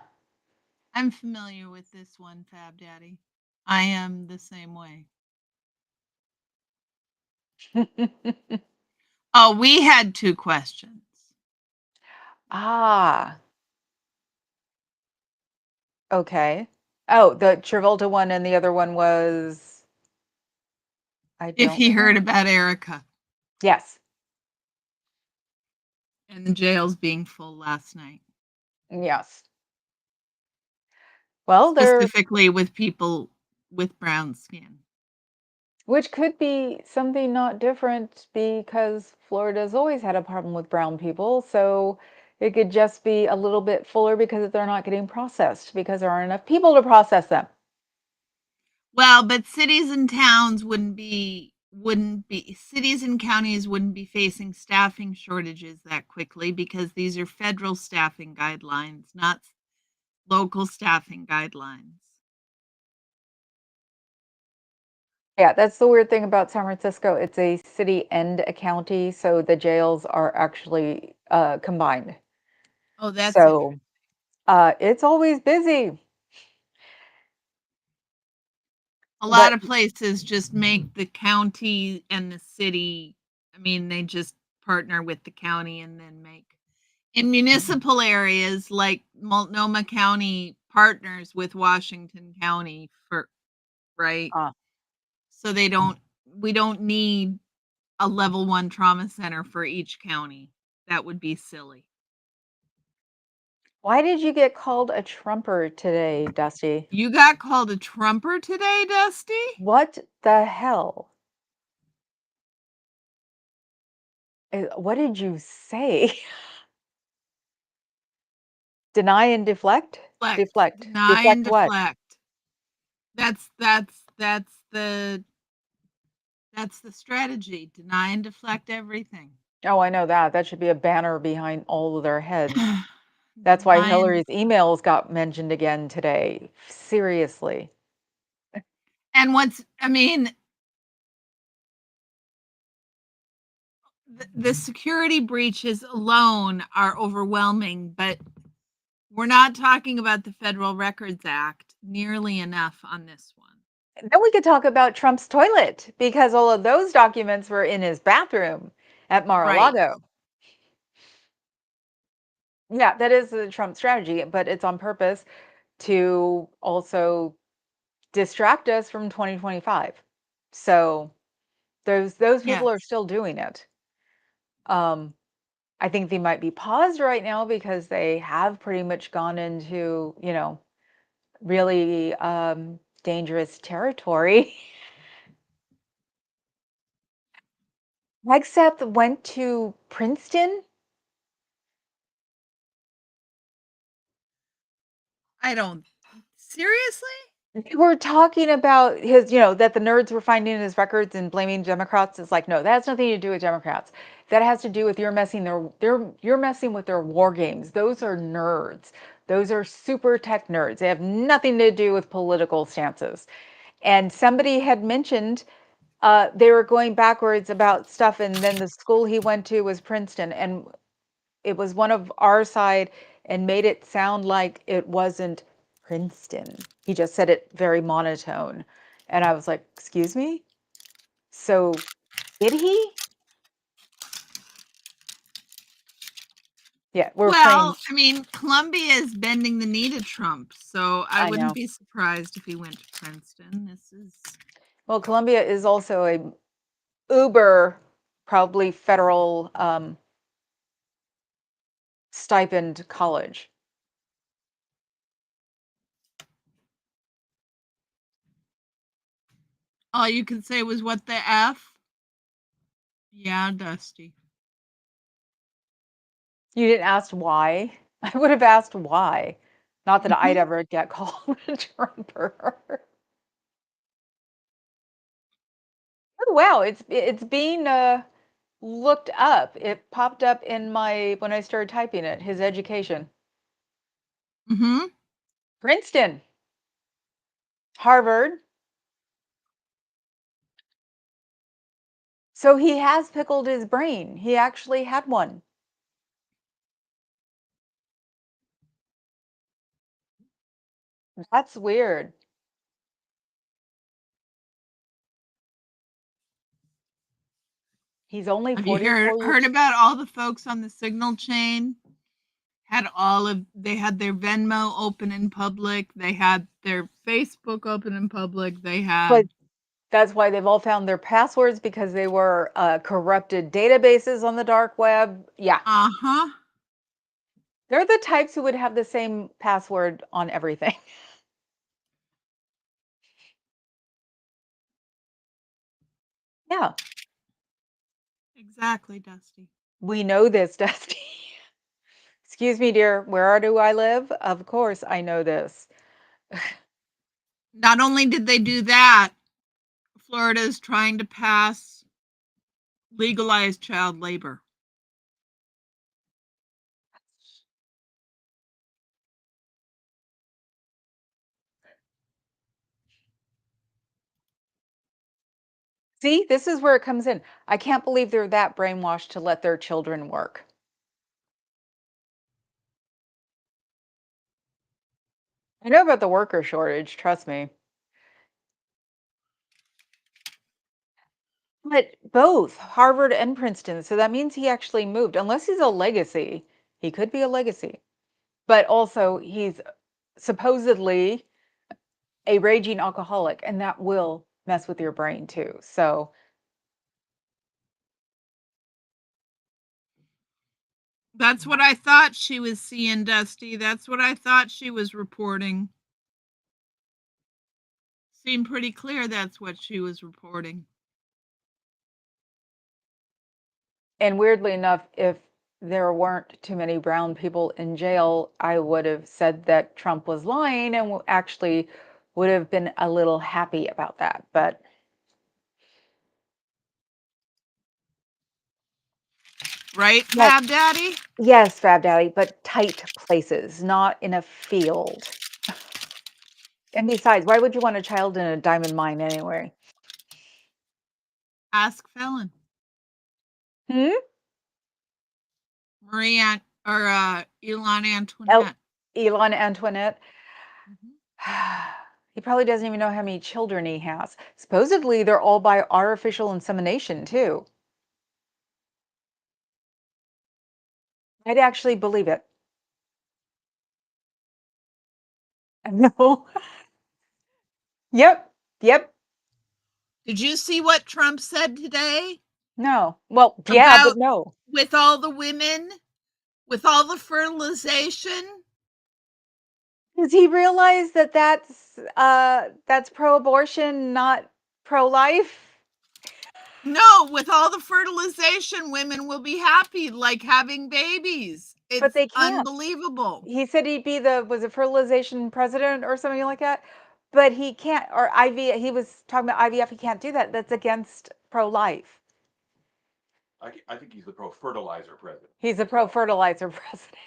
I'm familiar with this one, Fab Daddy. I am the same way. Oh, we had 2 questions. Ah, okay. Oh, the Travolta one and the other one was I If don't he heard remember. about Erica Yes. and the jails being full last night, Yes. Well, specifically with people with brown skin. which could be something not different because Florida's always had a problem with brown people. So it could just be a little bit fuller because they're not getting processed because there aren't enough people to process them. Well, but cities and towns cities and counties wouldn't be facing staffing shortages that quickly because these are federal staffing guidelines, not local staffing guidelines. Yeah, that's the weird thing about San Francisco. It's a city and a county, so the jails are actually combined. Oh, that's interesting. So it's always busy. A lot But of places just make the county and the city, I mean, they just partner with the county and then make in municipal areas like Multnomah County partners with Washington County for right. So we don't need a level 1 trauma center for each county. That would be silly. why did you get called a Trumper today, Dusty? You got called a Trumper today, Dusty? What the hell? What did you say? Deny and deflect? Deflect. Deflect. Deny and Deflect what? deflect. That's the strategy. Deny and deflect everything. Oh, I know that. That should be a banner behind all of their heads. That's why Deny and Hillary's emails got mentioned again today. Seriously. and I mean, the security breaches alone are overwhelming, but we're not talking about the Federal Records Act nearly enough on this one. Then we could talk about Trump's toilet because all of those documents were in his bathroom at Mar-a-Lago. Yeah, that is the Trump strategy, but it's on purpose to also distract us from 2025. So those people are Yes. still doing it. I think they might be paused right now because they have pretty much gone into, really dangerous territory. Except went to Princeton. I don't. Seriously? They were talking about his, that the nerds were finding his records and blaming Democrats. It's like, no, that has nothing to do with Democrats. That has to do with you're messing with their war games. Those are nerds. Those are super tech nerds. They have nothing to do with political stances. And somebody had mentioned they were going backwards about stuff, and then the school he went to was Princeton, and it was one of our side and made it sound like it wasn't Princeton. He just said it very monotone. And I was like, excuse me? So did he? Yeah, we're Well, framed. I mean, Columbia is bending the knee to Trump, so I I wouldn't know. be surprised if he went to Princeton. This is Well, Columbia is also a uber, probably federal stipend college. all you could say was what the F? Yeah, Dusty. You didn't ask why. I would have asked why. Not that I'd Mhm. ever get called a Trumper. Oh, wow, it's being looked up. It popped up in my when I started typing it, his education. Mhm. Princeton, Harvard. So he has pickled his brain. He actually had one. That's weird. He's only Have you heard 44 heard years. about all the folks on the Signal chain? They had their Venmo open in public, they had their Facebook open in public, they But had that's why they've all found their passwords because they were corrupted databases on the dark web. Yeah. uh-huh. They're the types who would have the same password on everything. Yeah. Exactly, Dusty. We know this, Dusty. Excuse me, dear. Where do I live? Of course, I know this. Not only did they do that, Florida is trying to pass legalized child labor. See, this is where it comes in. I can't believe they're that brainwashed to let their children work. I know about the worker shortage, trust me. But both Harvard and Princeton, so that means he actually moved. Unless he's a legacy, he could be a legacy. But also, he's supposedly a raging alcoholic, and that will mess with your brain too. So, That's what I thought she was seeing, Dusty. That's what I thought she was reporting. Seemed pretty clear that's what she was reporting. And weirdly enough, if there weren't too many brown people in jail, I would have said that Trump was lying and actually would have been a little happy about that. But Right, yes, Fab Daddy? yes, Fab Daddy, but tight places, not in a field. And besides, why would you want a child in a diamond mine anyway? Ask Felon. Hmm? Marie or Elon El Antoinette. Elon Antoinette? Mhm. He probably doesn't even know how many children he has. Supposedly, they're all by artificial insemination, too. I'd actually believe it. No. Yep. Yep. Did you see what Trump said today No. Well, yeah, but about no. with all the women, with all the fertilization? Does he realize that that's pro-abortion, not pro-life? No, with all the fertilization, women will be happy, like having babies. But It's they can't. unbelievable. He said he'd be was it fertilization president or something like that? But he can't, or IVF, he was talking about IVF, he can't do that. That's against pro-life. I think he's the pro-fertilizer president. He's a pro-fertilizer president.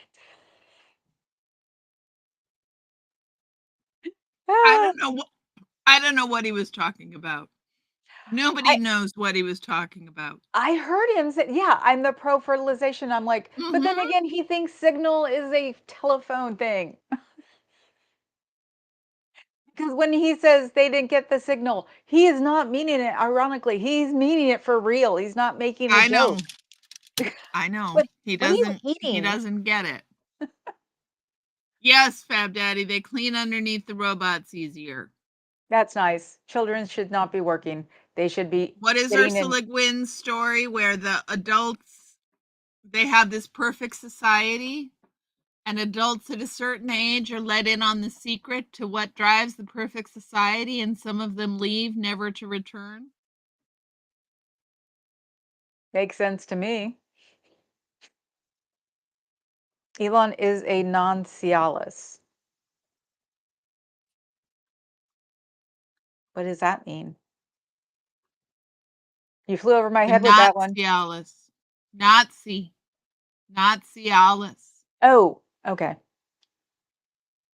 I don't know what he was talking about. Nobody I knows what he was talking about. I heard him say, yeah, I'm the pro-fertilization. I'm like, but then Mhm. again, he thinks Signal is a telephone thing. Because when he says they didn't get the signal, he is not meaning it ironically. He's meaning it for real. He's not making a I know. joke. I know. What what are you He eating? doesn't get it. Yes, Fab Daddy, they clean underneath the robots easier. That's nice. Children should not be working. They should be What is sitting in. Ursula Gwyn's story where the adults they have this perfect society and adults at a certain age are let in on the secret to what drives the perfect society and some of them leave never to return? Makes sense to me. Elon is a non-Cialis. What does that mean? You flew over my A head with that one. Nazialis. Nazi. Nazialis. Oh, okay.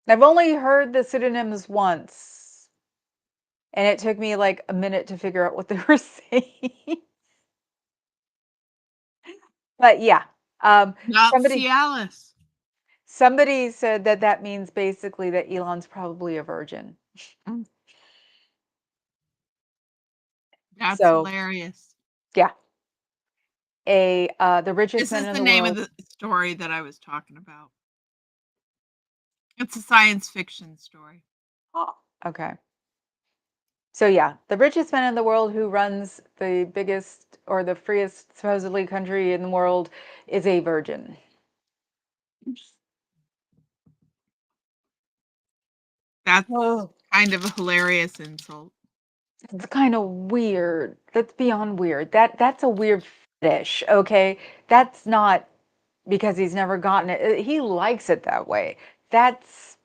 I've only heard the pseudonyms once, and it took me like a minute to figure out what they were saying. But yeah, somebody Nazialis. somebody said that that means basically that Elon's probably a virgin. That's So hilarious. yeah, the richest This man is in the the name of world. the story that I was talking about. It's a science fiction story. Oh, okay. So yeah, the richest man in the world who runs the biggest or the freest supposedly country in the world is a virgin. That's Oh, kind of a hilarious insult. it's kind of weird. That's beyond weird. That's a weird fetish, okay? That's not because he's never gotten it. He likes it that way. That's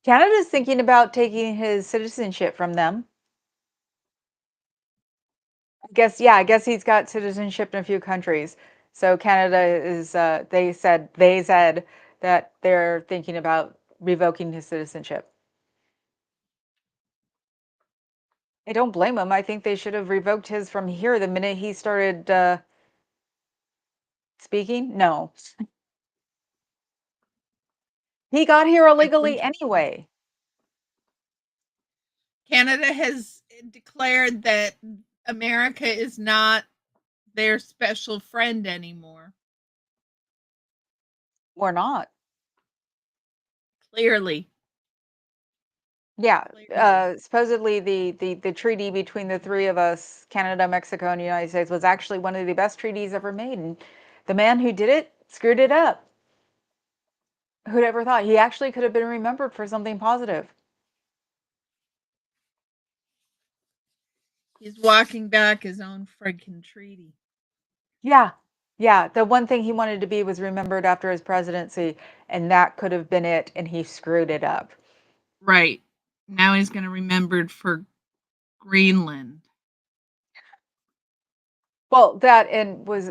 Canada's thinking about taking his citizenship from them. I guess he's got citizenship in a few countries. So Canada is they said that they're thinking about revoking his citizenship. I don't blame him. I think they should have revoked his from here the minute he started speaking. No. He got here That's illegally interesting. anyway. Canada has declared that America is not their special friend anymore. Or not. Clearly. Yeah, Clearly. supposedly the treaty between the three of us, Canada, Mexico, and the United States, was actually one of the best treaties ever made. And the man who did it screwed it up. Who'd ever thought? He actually could have been remembered for something positive. He's walking back his own friggin' treaty. Yeah. Yeah. The one thing he wanted to be was remembered after his presidency, and that could have been it, and he screwed it up. Right. Now he's going to remembered for Greenland. Well, that and was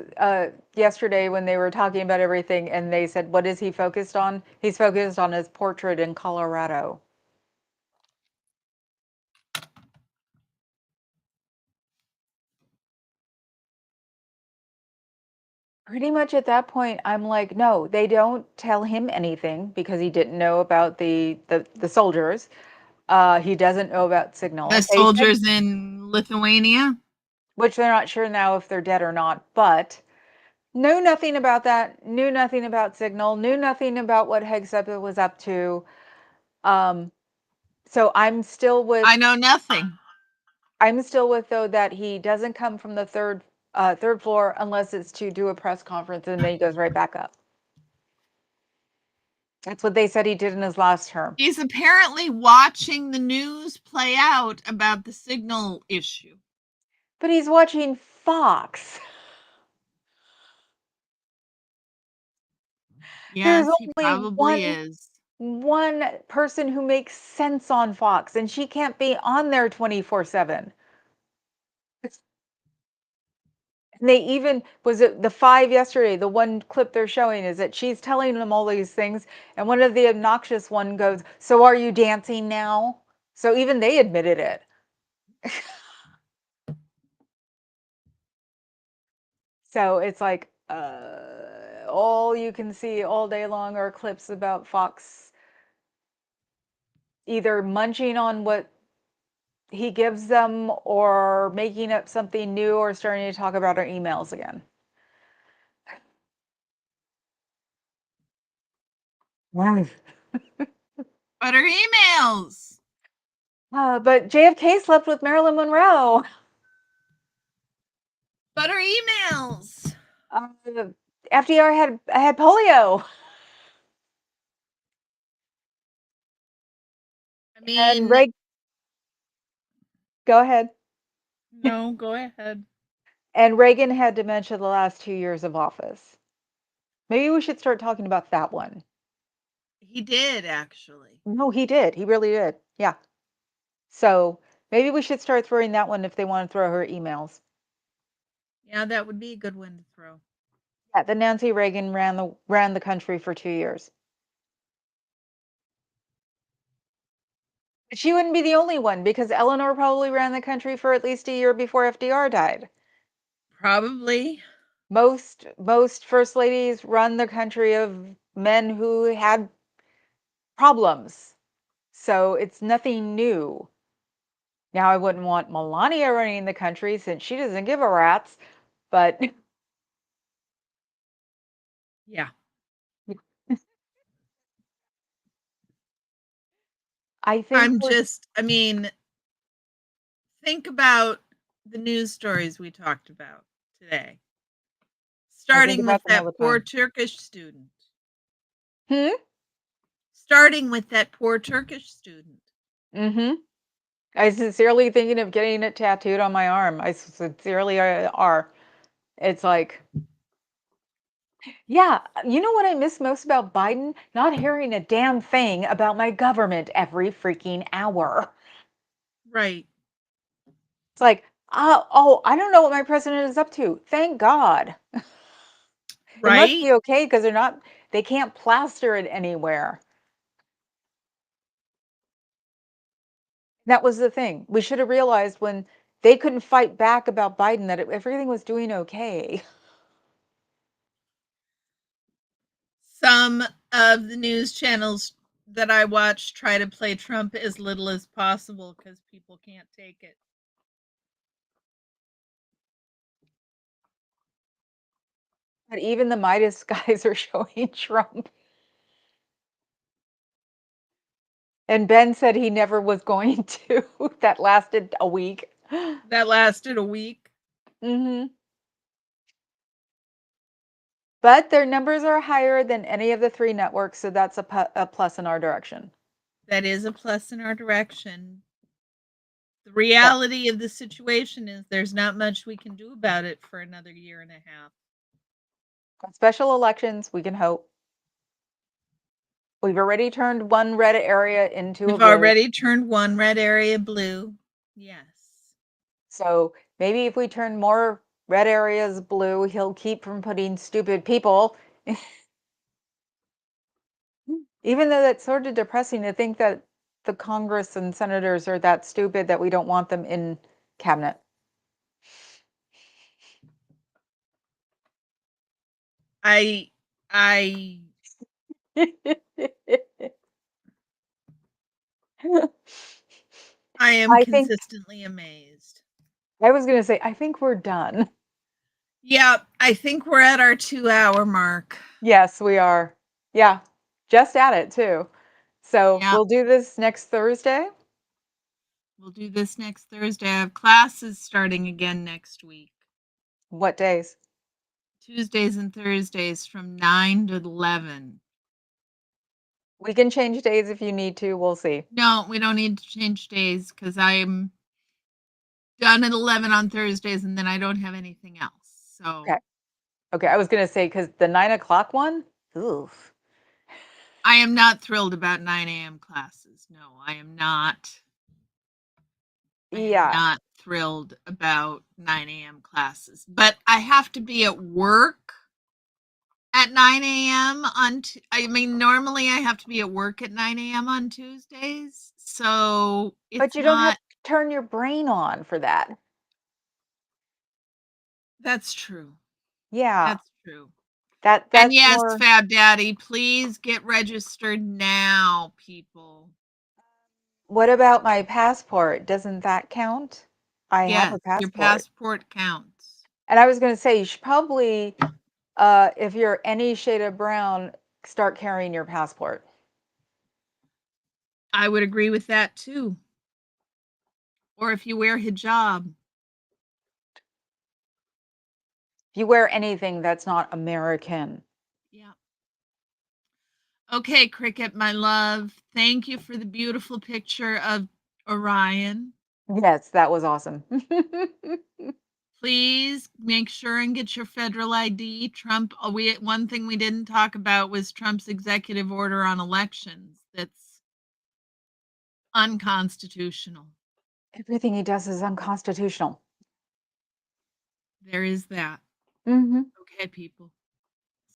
yesterday when they were talking about everything, and they said, "What is he focused on?" He's focused on his portrait in Colorado. Pretty much at that point, I'm like, no, they don't tell him anything because he didn't know about the soldiers. He doesn't know about The Signal. They said, soldiers in Lithuania? which they're not sure now if they're dead or not, but knew nothing about that, knew nothing about Signal, knew nothing about what Hegseth was up to. So I'm still with I know nothing. though that he doesn't come from the third floor unless it's to do a press conference, and then he goes right back up. That's what they said he did in his last term. He's apparently watching the news play out about the Signal issue. But he's watching Fox. There's Yes, he only probably is. one person who makes sense on Fox, and she can't be on there 24/7. And they even was it the 5 yesterday, the one clip they're showing is that she's telling them all these things, and one of the obnoxious one goes, "So are you dancing now?" So even they admitted it. So it's like all you can see all day long are clips about Fox either munching on what he gives them or making up something new or starting to talk about our emails again. Wow. But her emails. But JFK slept with Marilyn Monroe. But her emails. FDR had polio. I And mean, go ahead. no, go ahead. And Reagan had dementia the last 2 years of office. Maybe we should start talking about that one. He did, actually. No, he did. He really did. Yeah. So maybe we should start throwing that one if they want to throw her emails. Yeah, that would be a good one to throw. Yeah, the Nancy Reagan ran the country for 2 years. But she wouldn't be the only one because Eleanor probably ran the country for at least a year before FDR died. Probably. Most first ladies run the country of men who had problems. So it's nothing new. Now I wouldn't want Melania running the country since she doesn't give a rat's, but Yeah. I think I mean, think about the news stories we talked about today. Starting with that poor Turkish student. Starting with that poor Turkish student. I sincerely thinking of getting it tattooed on my arm. I sincerely are. It's like, yeah, you know what I miss most about Biden? Not hearing a damn thing about my government every freaking hour. Right. It's like, oh, I don't know what my president is up to. Thank God. It must be okay because they can't plaster it anywhere. That was the thing. We should have realized when they couldn't fight back about Biden that everything was doing okay. Some of the news channels that I watch try to play Trump as little as possible because people can't take it. But even the Midas guys are showing Trump. And Ben said he never was going to. That lasted a week. That lasted a week. But their numbers are higher than any of the 3 networks, so that's a plus in our direction. That is a plus in our direction. The reality of the situation is there's not much we can do about it for another year and a half. Special elections, we can hope. We've already turned one red area into a We've blue. already turned one red area blue. Yes. So maybe if we turn more red areas blue, he'll keep from putting stupid people. Even though that's sort of depressing to think that the Congress and senators are that stupid that we don't want them in cabinet. I I am think consistently amazed. I was going to say, I think we're done. Yeah, I think we're at our 2-hour mark. Yes, we are. Yeah, just at it too. So Yeah. we'll do this next Thursday. We'll do this next Thursday. I have classes starting again next week. What days? Tuesdays and Thursdays from 9 to 11. We can change days if you need to. We'll see. No, we don't need to change days because I'm done at 11 on Thursdays and then I don't have anything else. So Okay. Okay. I was going to say, because the 9 o'clock one, oof. I am not thrilled about 9 a.m. classes. No, I am not. I am not thrilled about 9 a.m. classes, but I have to be at work at 9 a.m. I mean, normally I have to be at work at 9 a.m. on Tuesdays. So But you don't have to turn your brain on for that. That's true. Yeah. That's true. That's And yes, more. Fab Daddy, please get registered now, people. What about my passport? Doesn't that count? I have Yes, a passport. your passport counts. And I was going to say, you should probably, if you're any shade of brown, start carrying your passport. I would agree with that too. Or if you wear hijab. If you wear anything that's not American. Yeah. Okay, Cricket, my love. Thank you for the beautiful picture of Orion. Yes, that was awesome. Please make sure and get your federal ID. Trump, one thing we didn't talk about was Trump's executive order on elections. That's unconstitutional. Everything he does is unconstitutional. There is that. Mm-hmm. Okay, people.